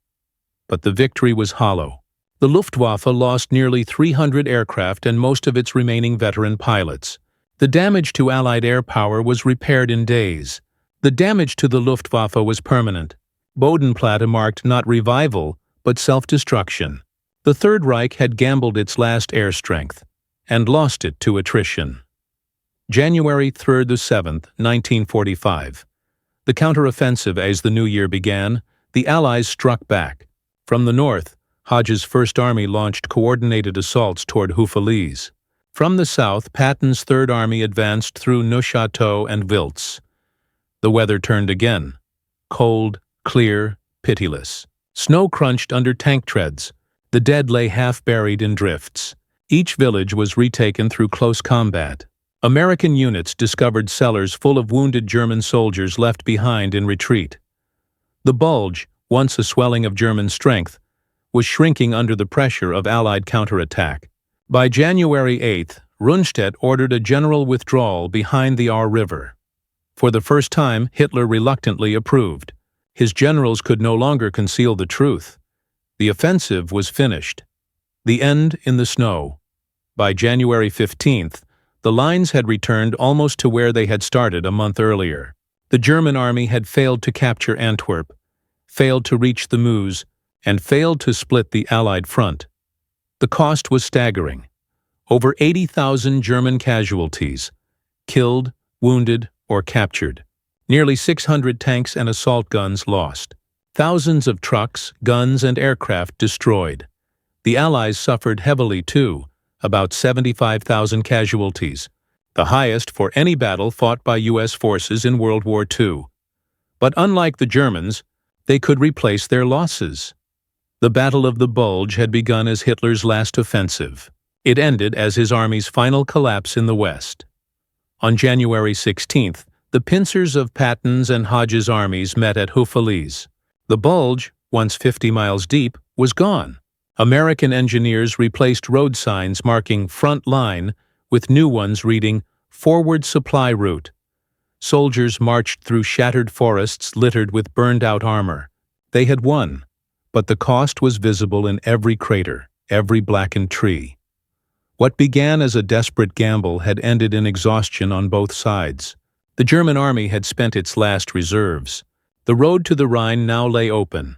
But the victory was hollow. The Luftwaffe lost nearly 300 aircraft and most of its remaining veteran pilots. The damage to Allied air power was repaired in days. The damage to the Luftwaffe was permanent. Bodenplatte marked not revival, but self-destruction. The Third Reich had gambled its last air strength, and lost it to attrition. January 3rd to 7th, 1945. The counteroffensive as the new year began, the Allies struck back. From the north, Hodge's First Army launched coordinated assaults toward Houffalize. From the south, Patton's Third Army advanced through Neuchâteau and Wiltz. The weather turned again. Cold, clear, pitiless. Snow crunched under tank treads. The dead lay half-buried in drifts. Each village was retaken through close combat. American units discovered cellars full of wounded German soldiers left behind in retreat. The Bulge, once a swelling of German strength, was shrinking under the pressure of Allied counterattack. By January 8th, Rundstedt ordered a general withdrawal behind the Aar River. For the first time, Hitler reluctantly approved. His generals could no longer conceal the truth. The offensive was finished. The end in the snow. By January 15th, the lines had returned almost to where they had started a month earlier. The German army had failed to capture Antwerp, failed to reach the Meuse, and failed to split the Allied front. The cost was staggering. Over 80,000 German casualties, killed, wounded, or captured. Nearly 600 tanks and assault guns lost. Thousands of trucks, guns, and aircraft destroyed. The Allies suffered heavily too, about 75,000 casualties, the highest for any battle fought by U.S. forces in World War II. But unlike the Germans, they could replace their losses. The Battle of the Bulge had begun as Hitler's last offensive. It ended as his army's final collapse in the West. On January 16th, the pincers of Patton's and Hodge's armies met at Houffalize. The Bulge, once 50 miles deep, was gone. American engineers replaced road signs marking front line with new ones reading forward supply route. Soldiers marched through shattered forests littered with burned-out armor. They had won, but the cost was visible in every crater, every blackened tree. What began as a desperate gamble had ended in exhaustion on both sides. The German army had spent its last reserves. The road to the Rhine now lay open,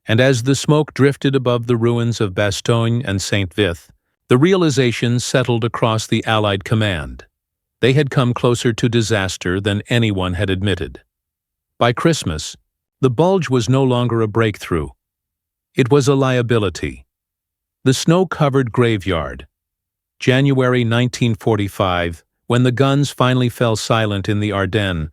and as the smoke drifted above the ruins of Bastogne and St. Vith, the realization settled across the Allied command. They had come closer to disaster than anyone had admitted. By Christmas, the Bulge was no longer a breakthrough. It was a liability. The snow-covered graveyard. January 1945, when the guns finally fell silent in the Ardennes,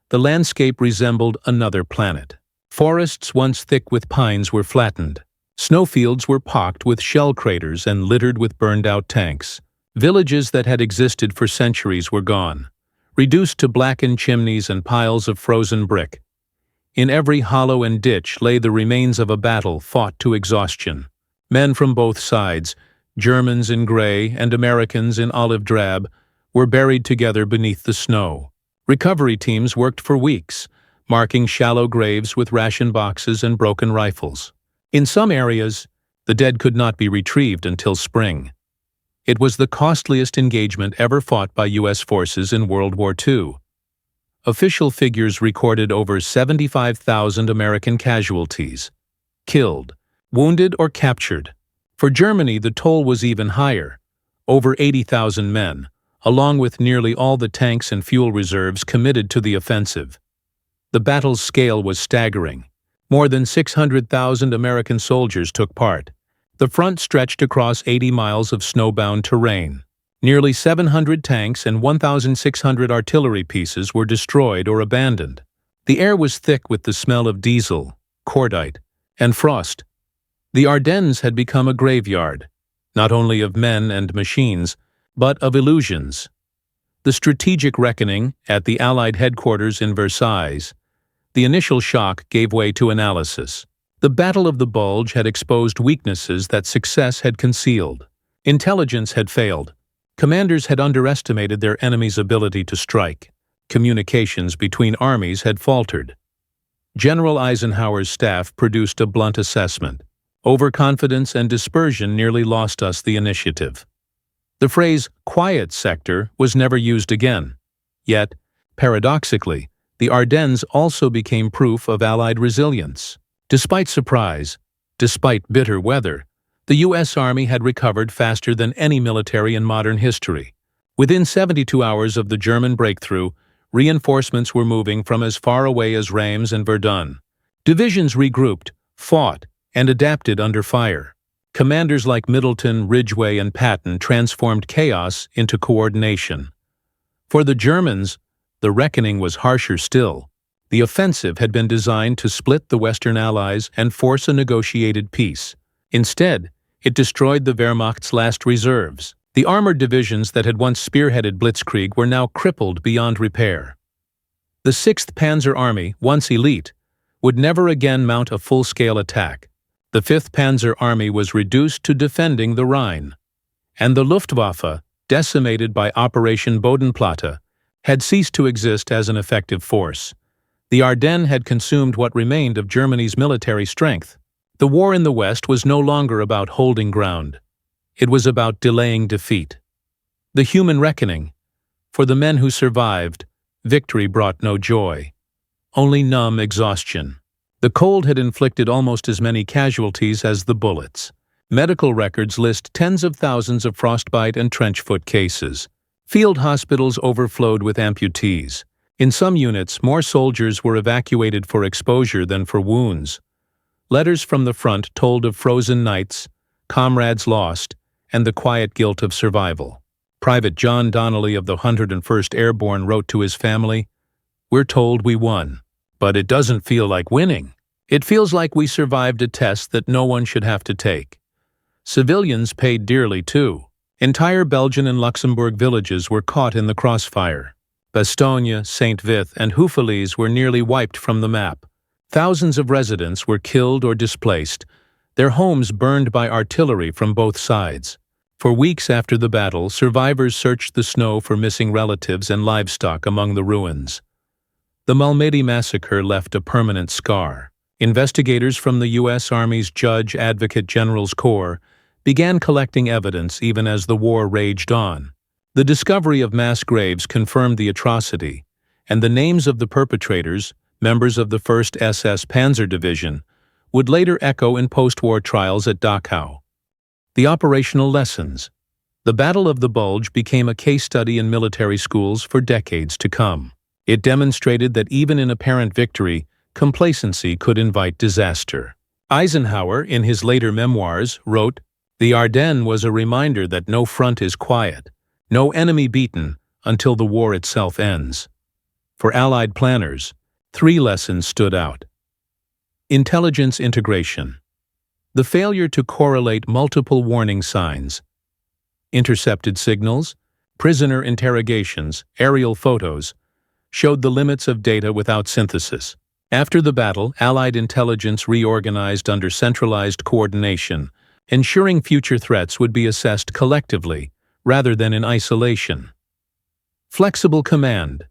the landscape resembled another planet. Forests once thick with pines were flattened. Snowfields were pocked with shell craters and littered with burned-out tanks. Villages that had existed for centuries were gone, reduced to blackened chimneys and piles of frozen brick. In every hollow and ditch lay the remains of a battle fought to exhaustion. Men from both sides, Germans in gray and Americans in olive drab, were buried together beneath the snow. Recovery teams worked for weeks, marking shallow graves with ration boxes and broken rifles. In some areas, the dead could not be retrieved until spring. It was the costliest engagement ever fought by U.S. forces in World War II. Official figures recorded over 75,000 American casualties, killed, wounded, or captured. For Germany, the toll was even higher, over 80,000 men, along with nearly all the tanks and fuel reserves committed to the offensive. The battle's scale was staggering. More than 600,000 American soldiers took part. The front stretched across 80 miles of snowbound terrain. Nearly 700 tanks and 1,600 artillery pieces were destroyed or abandoned. The air was thick with the smell of diesel, cordite, and frost. The Ardennes had become a graveyard, not only of men and machines, but of illusions. The strategic reckoning at the Allied headquarters in Versailles. The initial shock gave way to analysis. The Battle of the Bulge had exposed weaknesses that success had concealed. Intelligence had failed. Commanders had underestimated their enemy's ability to strike. Communications between armies had faltered. General Eisenhower's staff produced a blunt assessment. Overconfidence and dispersion nearly lost us the initiative. The phrase "quiet sector" was never used again. Yet, paradoxically, the Ardennes also became proof of Allied resilience. Despite surprise, despite bitter weather, the U.S. Army had recovered faster than any military in modern history. Within 72 hours of the German breakthrough, reinforcements were moving from as far away as Reims and Verdun. Divisions regrouped, fought, and adapted under fire. Commanders like Middleton, Ridgway, and Patton transformed chaos into coordination. For the Germans, the reckoning was harsher still. The offensive had been designed to split the Western Allies and force a negotiated peace. Instead, it destroyed the Wehrmacht's last reserves. The armored divisions that had once spearheaded blitzkrieg were now crippled beyond repair. The 6th Panzer Army, once elite, would never again mount a full-scale attack. The 5th Panzer Army was reduced to defending the Rhine. And the Luftwaffe, decimated by Operation Bodenplatte, had ceased to exist as an effective force. The Ardennes had consumed what remained of Germany's military strength. The war in the West was no longer about holding ground. It was about delaying defeat. The human reckoning. For the men who survived, victory brought no joy. Only numb exhaustion. The cold had inflicted almost as many casualties as the bullets. Medical records list tens of thousands of frostbite and trench foot cases. Field hospitals overflowed with amputees. In some units, more soldiers were evacuated for exposure than for wounds. Letters from the front told of frozen nights, comrades lost, and the quiet guilt of survival. Private John Donnelly of the 101st Airborne wrote to his family, "We're told we won, but it doesn't feel like winning. It feels like we survived a test that no one should have to take." Civilians paid dearly, too. Entire Belgian and Luxembourg villages were caught in the crossfire. Bastogne, Saint-Vith, and Houffalize were nearly wiped from the map. Thousands of residents were killed or displaced, their homes burned by artillery from both sides. For weeks after the battle, survivors searched the snow for missing relatives and livestock among the ruins. The Malmedy massacre left a permanent scar. Investigators from the U.S. Army's Judge Advocate General's Corps began collecting evidence even as the war raged on. The discovery of mass graves confirmed the atrocity, and the names of the perpetrators, members of the 1st SS Panzer Division, would later echo in post-war trials at Dachau. The operational lessons. The Battle of the Bulge became a case study in military schools for decades to come. It demonstrated that even in apparent victory, complacency could invite disaster. Eisenhower, in his later memoirs, wrote, "The Ardennes was a reminder that no front is quiet, no enemy beaten, until the war itself ends." For Allied planners, 3 lessons stood out. Intelligence integration. The failure to correlate multiple warning signs. Intercepted signals, prisoner interrogations, aerial photos, showed the limits of data without synthesis. After the battle, Allied intelligence reorganized under centralized coordination, ensuring future threats would be assessed collectively, rather than in isolation. Flexible command.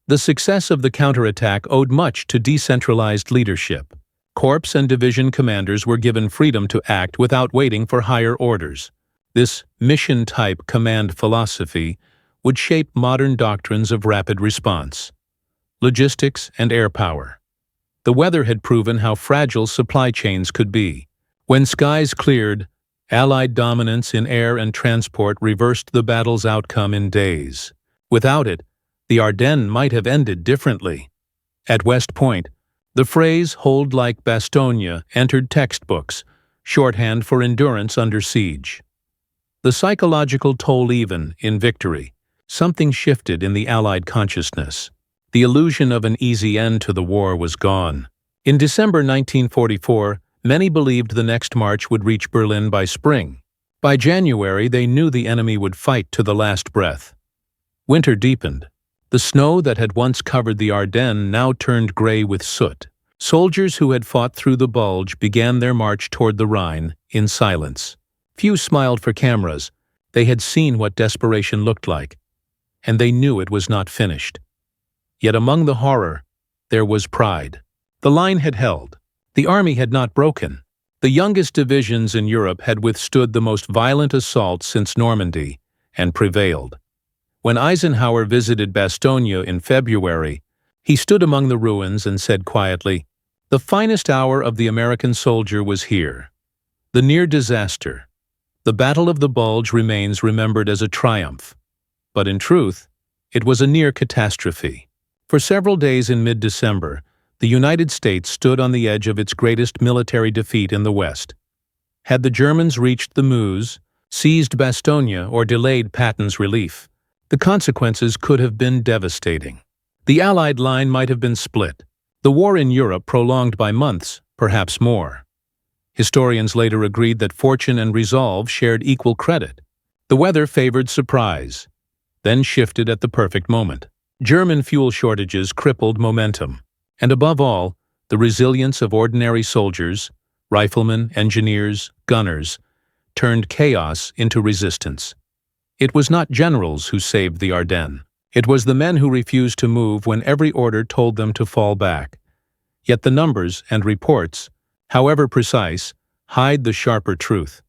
The success of the counterattack owed much to decentralized leadership. Corps and division commanders were given freedom to act without waiting for higher orders. This mission-type command philosophy would shape modern doctrines of rapid response. Logistics and air power. The weather had proven how fragile supply chains could be. When skies cleared, Allied dominance in air and transport reversed the battle's outcome in days. Without it, the Ardennes might have ended differently. At West Point, the phrase "hold like Bastogne" entered textbooks, shorthand for endurance under siege. The psychological toll even in victory. Something shifted in the Allied consciousness. The illusion of an easy end to the war was gone. In December 1944, many believed the next march would reach Berlin by spring. By January, they knew the enemy would fight to the last breath. Winter deepened. The snow that had once covered the Ardennes now turned gray with soot. Soldiers who had fought through the Bulge began their march toward the Rhine in silence. Few smiled for cameras, They had seen what desperation looked like, and they knew it was not finished. Yet among the horror, there was pride. The line had held. The army had not broken. The youngest divisions in Europe had withstood the most violent assault since Normandy and prevailed. When Eisenhower visited Bastogne in February, he stood among the ruins and said quietly, "The finest hour of the American soldier was here." The near disaster, the Battle of the Bulge, remains remembered as a triumph. But in truth, it was a near catastrophe. For several days in mid-December, the United States stood on the edge of its greatest military defeat in the West. Had the Germans reached the Meuse, seized Bastogne, or delayed Patton's relief, the consequences could have been devastating. The Allied line might have been split, the war in Europe prolonged by months, perhaps more. Historians later agreed that fortune and resolve shared equal credit. The weather favored surprise, then shifted at the perfect moment. German fuel shortages crippled momentum, and above all, the resilience of ordinary soldiers, riflemen, engineers, gunners, turned chaos into resistance. It was not generals who saved the Ardennes. It was the men who refused to move when every order told them to fall back. Yet the numbers and reports, however precise, hide the sharper truth.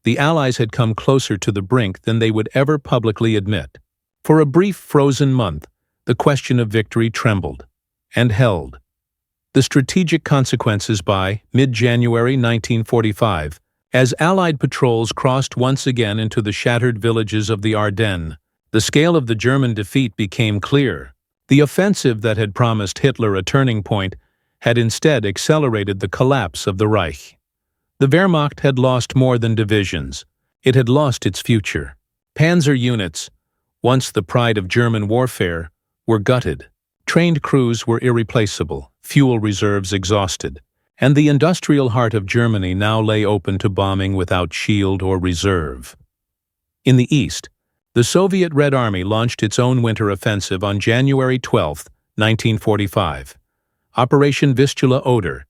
The Allies had come closer to the brink than they would ever publicly admit. For a brief frozen month, the question of victory trembled and held. The strategic consequences by mid-January 1945, as Allied patrols crossed once again into the shattered villages of the Ardennes, the scale of the German defeat became clear. The offensive that had promised Hitler a turning point had instead accelerated the collapse of the Reich. The Wehrmacht had lost more than divisions. It had lost its future. Panzer units, once the pride of German warfare, were gutted. Trained crews were irreplaceable, fuel reserves exhausted, and the industrial heart of Germany now lay open to bombing without shield or reserve. In the east, the Soviet Red Army launched its own winter offensive on January 12, 1945. Operation Vistula Oder,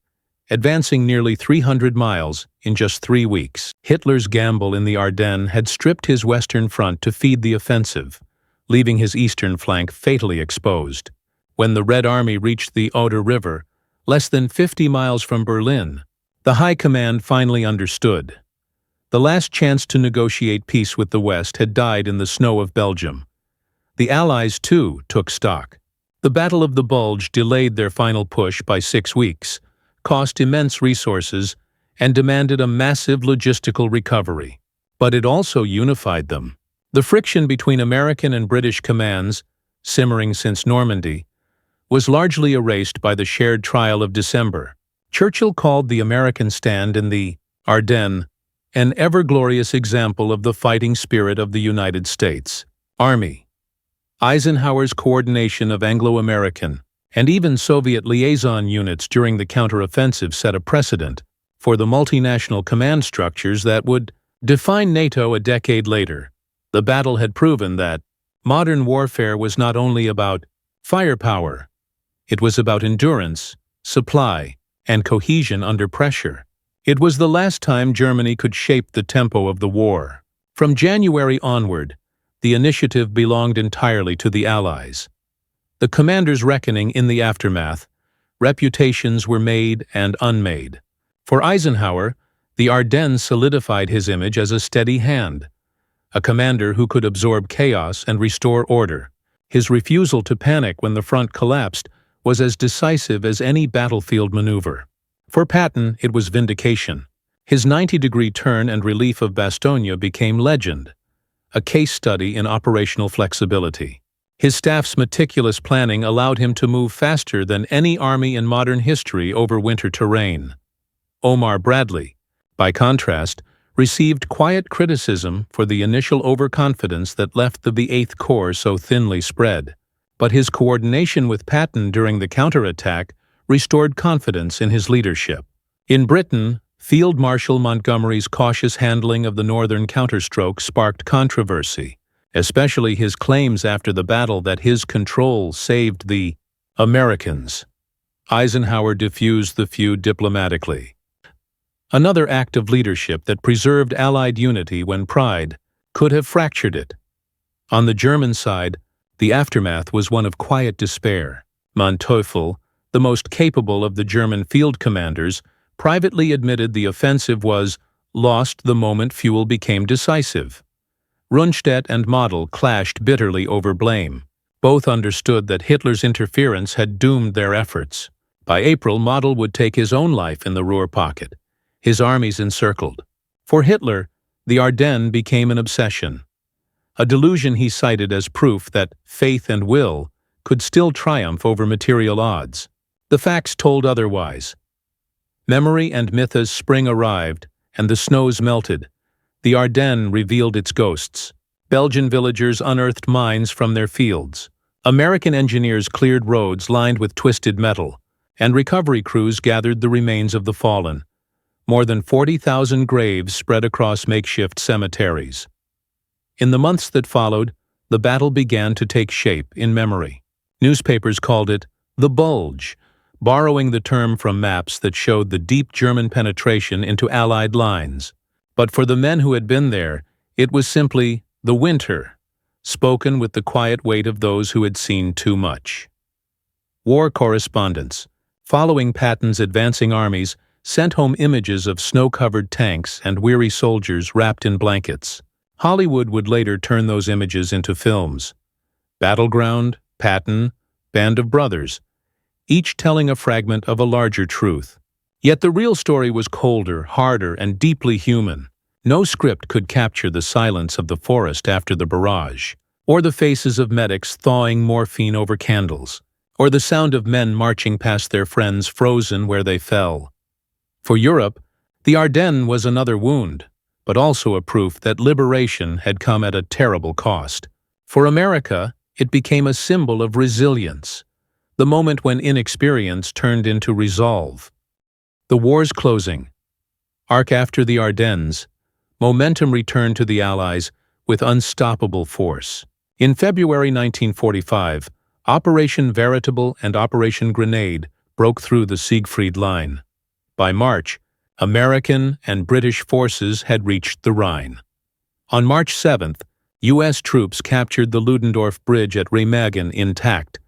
advancing nearly 300 miles in just 3 weeks. Hitler's gamble in the Ardennes had stripped his western front to feed the offensive, leaving his eastern flank fatally exposed. When the Red Army reached the Oder River, less than 50 miles from Berlin, the High Command finally understood. The last chance to negotiate peace with the West had died in the snow of Belgium. The Allies, too, took stock. The Battle of the Bulge delayed their final push by 6 weeks, cost immense resources, and demanded a massive logistical recovery. But it also unified them. The friction between American and British commands, simmering since Normandy, was largely erased by the shared trial of December. Churchill called the American stand in the Ardennes an ever-glorious example of the fighting spirit of the United States Army. Eisenhower's coordination of Anglo-American and even Soviet liaison units during the counteroffensive set a precedent for the multinational command structures that would define NATO a decade later. The battle had proven that modern warfare was not only about firepower, it was about endurance, supply, and cohesion under pressure. It was the last time Germany could shape the tempo of the war. From January onward, the initiative belonged entirely to the Allies. The commanders reckoning in the aftermath, reputations were made and unmade. For Eisenhower, the Ardennes solidified his image as a steady hand, a commander who could absorb chaos and restore order. His refusal to panic when the front collapsed was as decisive as any battlefield maneuver. For Patton, it was vindication. His 90-degree turn and relief of Bastogne became legend, a case study in operational flexibility. His staff's meticulous planning allowed him to move faster than any army in modern history over winter terrain. Omar Bradley, by contrast, received quiet criticism for the initial overconfidence that left the VIIth Corps so thinly spread. But his coordination with Patton during the counterattack restored confidence in his leadership. In Britain, Field Marshal Montgomery's cautious handling of the northern counterstroke sparked controversy, especially his claims after the battle that his control saved the Americans. Eisenhower diffused the feud diplomatically. Another act of leadership that preserved Allied unity when pride could have fractured it. On the German side, the aftermath was one of quiet despair. Manteuffel, the most capable of the German field commanders, privately admitted the offensive was lost the moment fuel became decisive. Rundstedt and Model clashed bitterly over blame. Both understood that Hitler's interference had doomed their efforts. By April, Model would take his own life in the Ruhr pocket, his armies encircled. For Hitler, the Ardennes became an obsession, a delusion he cited as proof that faith and will could still triumph over material odds. The facts told otherwise. Memory and myth as spring arrived, and the snows melted. The Ardennes revealed its ghosts. Belgian villagers unearthed mines from their fields. American engineers cleared roads lined with twisted metal, and recovery crews gathered the remains of the fallen. More than 40,000 graves spread across makeshift cemeteries. In the months that followed, the battle began to take shape in memory. Newspapers called it the Bulge, borrowing the term from maps that showed the deep German penetration into Allied lines. But for the men who had been there, it was simply the winter, spoken with the quiet weight of those who had seen too much. War correspondents, following Patton's advancing armies, sent home images of snow-covered tanks and weary soldiers wrapped in blankets. Hollywood would later turn those images into films. Battleground, Patton, Band of Brothers, each telling a fragment of a larger truth. Yet the real story was colder, harder, and deeply human. No script could capture the silence of the forest after the barrage, or the faces of medics thawing morphine over candles, or the sound of men marching past their friends frozen where they fell. For Europe, the Ardennes was another wound, but also a proof that liberation had come at a terrible cost. For America, it became a symbol of resilience, the moment when inexperience turned into resolve. The war's closing. Arc after the Ardennes, momentum returned to the Allies with unstoppable force. In February 1945, Operation Veritable and Operation Grenade broke through the Siegfried Line. By March, American and British forces had reached the Rhine. On March 7th, U.S. troops captured the Ludendorff Bridge at Remagen intact,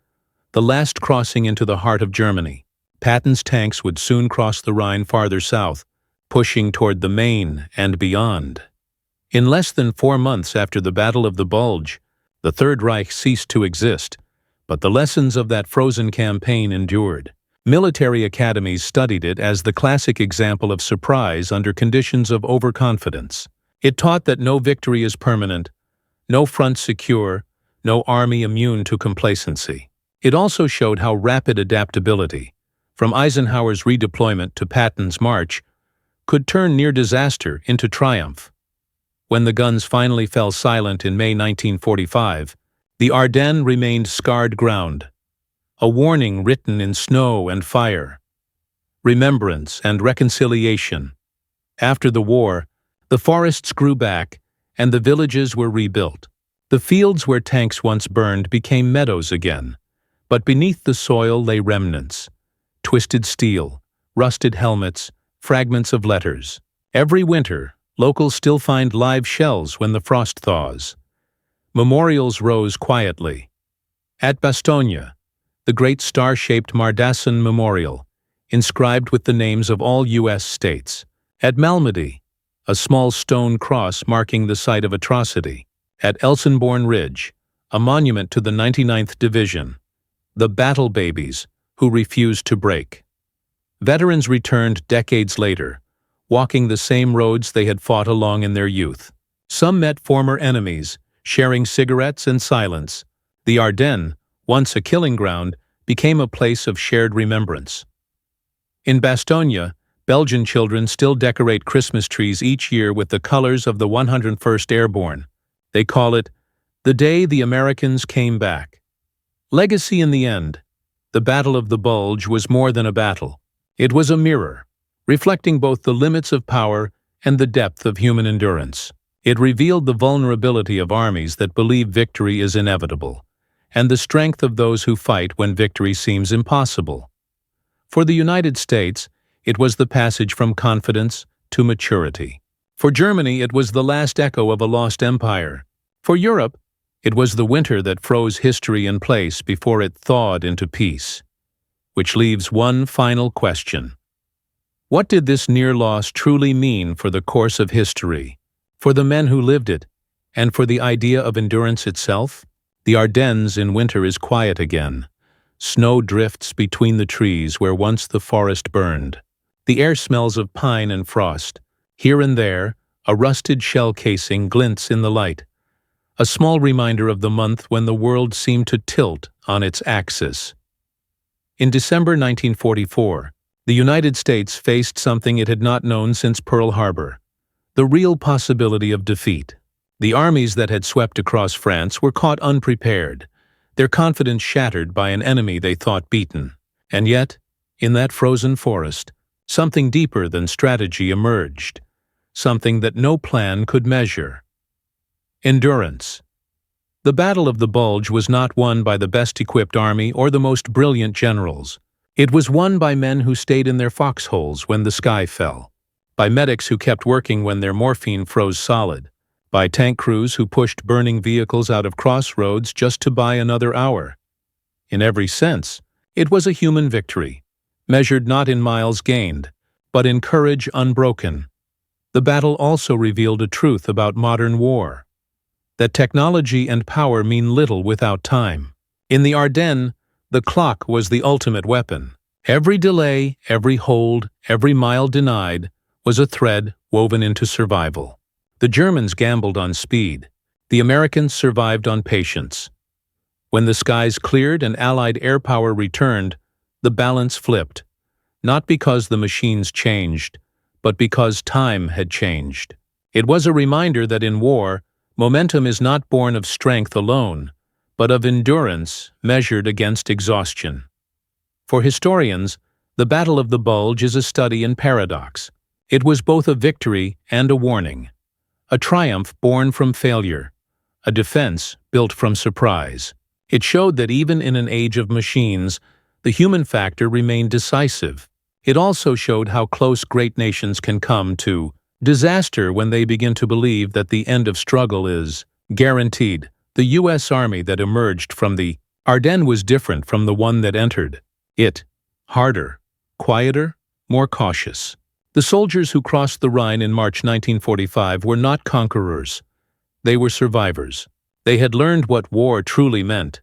the last crossing into the heart of Germany. Patton's tanks would soon cross the Rhine farther south, pushing toward the Main and beyond. In less than 4 months after the Battle of the Bulge, the Third Reich ceased to exist, but the lessons of that frozen campaign endured. Military academies studied it as the classic example of surprise under conditions of overconfidence. It taught that no victory is permanent, no front secure, no army immune to complacency. It also showed how rapid adaptability, from Eisenhower's redeployment to Patton's march, could turn near disaster into triumph. When the guns finally fell silent in May 1945, the Ardennes remained scarred ground, a warning written in snow and fire, remembrance and reconciliation. After the war, the forests grew back and the villages were rebuilt. The fields where tanks once burned became meadows again, but beneath the soil lay remnants, twisted steel, rusted helmets, fragments of letters. Every winter, locals still find live shells when the frost thaws. Memorials rose quietly. At Bastogne, the great star-shaped Mardassen Memorial, inscribed with the names of all U.S. states. At Malmedy, a small stone cross marking the site of atrocity. At Elsenborn Ridge, a monument to the 99th Division, the battle babies who refused to break. Veterans returned decades later, walking the same roads they had fought along in their youth. Some met former enemies, sharing cigarettes and silence. The Ardennes, once a killing ground, became a place of shared remembrance. In Bastogne, Belgian children still decorate Christmas trees each year with the colors of the 101st Airborne. They call it the day the Americans came back. Legacy in the end. The Battle of the Bulge was more than a battle. It was a mirror, reflecting both the limits of power and the depth of human endurance. It revealed the vulnerability of armies that believe victory is inevitable, and the strength of those who fight when victory seems impossible. For the United States, it was the passage from confidence to maturity. For Germany, it was the last echo of a lost empire. For Europe, it was the winter that froze history in place before it thawed into peace. Which leaves one final question. What did this near loss truly mean for the course of history, for the men who lived it, and for the idea of endurance itself? The Ardennes in winter is quiet again. Snow drifts between the trees where once the forest burned. The air smells of pine and frost. Here and there, a rusted shell casing glints in the light, a small reminder of the month when the world seemed to tilt on its axis. In December 1944, the United States faced something it had not known since Pearl Harbor, the real possibility of defeat. The armies that had swept across France were caught unprepared, their confidence shattered by an enemy they thought beaten. And yet, in that frozen forest, something deeper than strategy emerged, something that no plan could measure. Endurance. The Battle of the Bulge was not won by the best-equipped army or the most brilliant generals. It was won by men who stayed in their foxholes when the sky fell, by medics who kept working when their morphine froze solid, by tank crews who pushed burning vehicles out of crossroads just to buy another hour. In every sense, it was a human victory, measured not in miles gained, but in courage unbroken. The battle also revealed a truth about modern war, that technology and power mean little without time. In the Ardennes, the clock was the ultimate weapon. Every delay, every hold, every mile denied was a thread woven into survival. The Germans gambled on speed. The Americans survived on patience. When the skies cleared and Allied air power returned, the balance flipped, not because the machines changed, but because time had changed. It was a reminder that in war, momentum is not born of strength alone, but of endurance measured against exhaustion. For historians, the Battle of the Bulge is a study in paradox. It was both a victory and a warning, a triumph born from failure, a defense built from surprise. It showed that even in an age of machines, the human factor remained decisive. It also showed how close great nations can come to disaster when they begin to believe that the end of struggle is guaranteed. The U.S. Army that emerged from the Ardennes was different from the one that entered it. Harder, quieter, more cautious. The soldiers who crossed the Rhine in March 1945 were not conquerors. They were survivors. They had learned what war truly meant,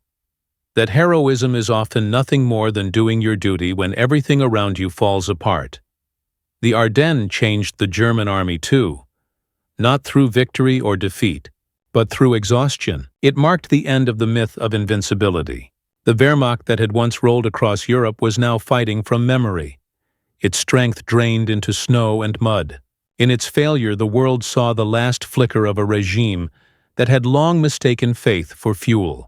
that heroism is often nothing more than doing your duty when everything around you falls apart. The Ardennes changed the German army too, not through victory or defeat, but through exhaustion. It marked the end of the myth of invincibility. The Wehrmacht that had once rolled across Europe was now fighting from memory, its strength drained into snow and mud. In its failure, the world saw the last flicker of a regime that had long mistaken faith for fuel.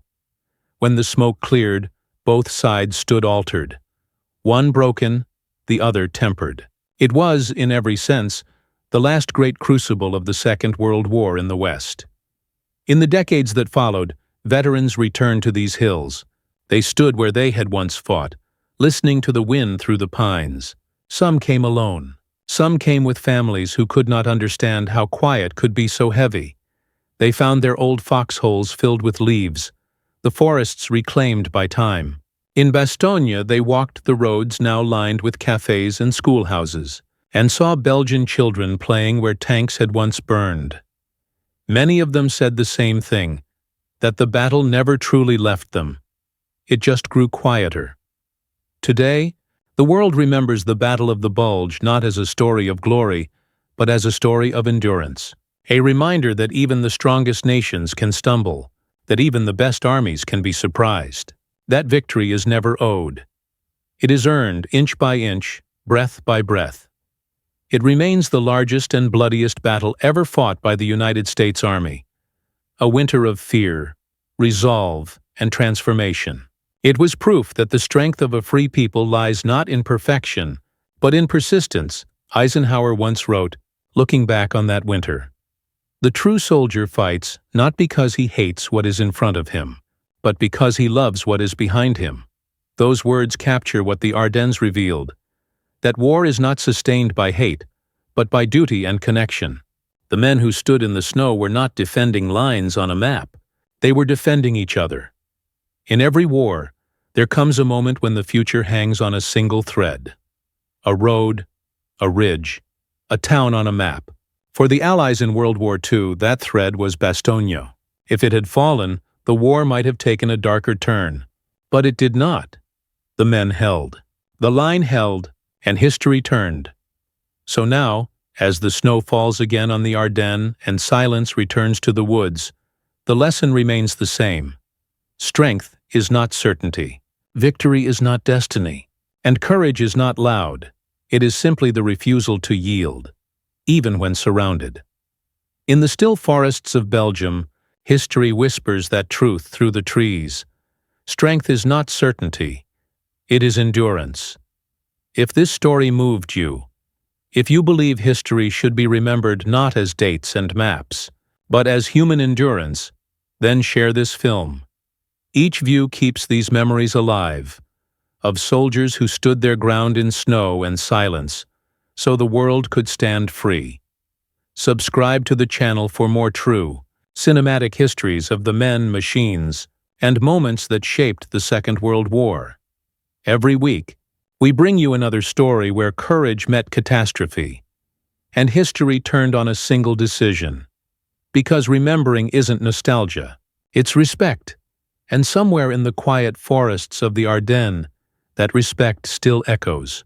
When the smoke cleared, both sides stood altered, one broken, the other tempered. It was, in every sense, the last great crucible of the Second World War in the West. In the decades that followed, veterans returned to these hills. They stood where they had once fought, listening to the wind through the pines. Some came alone. Some came with families who could not understand how quiet could be so heavy. They found their old foxholes filled with leaves, the forests reclaimed by time. In Bastogne, they walked the roads now lined with cafes and schoolhouses, and saw Belgian children playing where tanks had once burned. Many of them said the same thing, that the battle never truly left them. It just grew quieter. Today, the world remembers the Battle of the Bulge not as a story of glory, but as a story of endurance. A reminder that even the strongest nations can stumble, that even the best armies can be surprised. That victory is never owed. It is earned inch by inch, breath by breath. It remains the largest and bloodiest battle ever fought by the United States Army. A winter of fear, resolve, and transformation. It was proof that the strength of a free people lies not in perfection, but in persistence. Eisenhower once wrote, looking back on that winter, "The true soldier fights not because he hates what is in front of him, but because he loves what is behind him." Those words capture what the Ardennes revealed, that war is not sustained by hate, but by duty and connection. The men who stood in the snow were not defending lines on a map. They were defending each other. In every war, there comes a moment when the future hangs on a single thread. A road, a ridge, a town on a map. For the Allies in World War II, that thread was Bastogne. If it had fallen, the war might have taken a darker turn. But it did not. The men held. The line held, and history turned. So now, as the snow falls again on the Ardennes and silence returns to the woods, the lesson remains the same. Strength is not certainty. Victory is not destiny. And courage is not loud. It is simply the refusal to yield, even when surrounded. In the still forests of Belgium, history whispers that truth through the trees. Strength is not certainty. It is endurance. If this story moved you, if you believe history should be remembered not as dates and maps, but as human endurance, then share this film. Each view keeps these memories alive, of soldiers who stood their ground in snow and silence, so the world could stand free. Subscribe to the channel for more true, cinematic histories of the men, machines, and moments that shaped the Second World War. Every week, we bring you another story where courage met catastrophe, and history turned on a single decision. Because remembering isn't nostalgia, it's respect. And somewhere in the quiet forests of the Ardennes, that respect still echoes.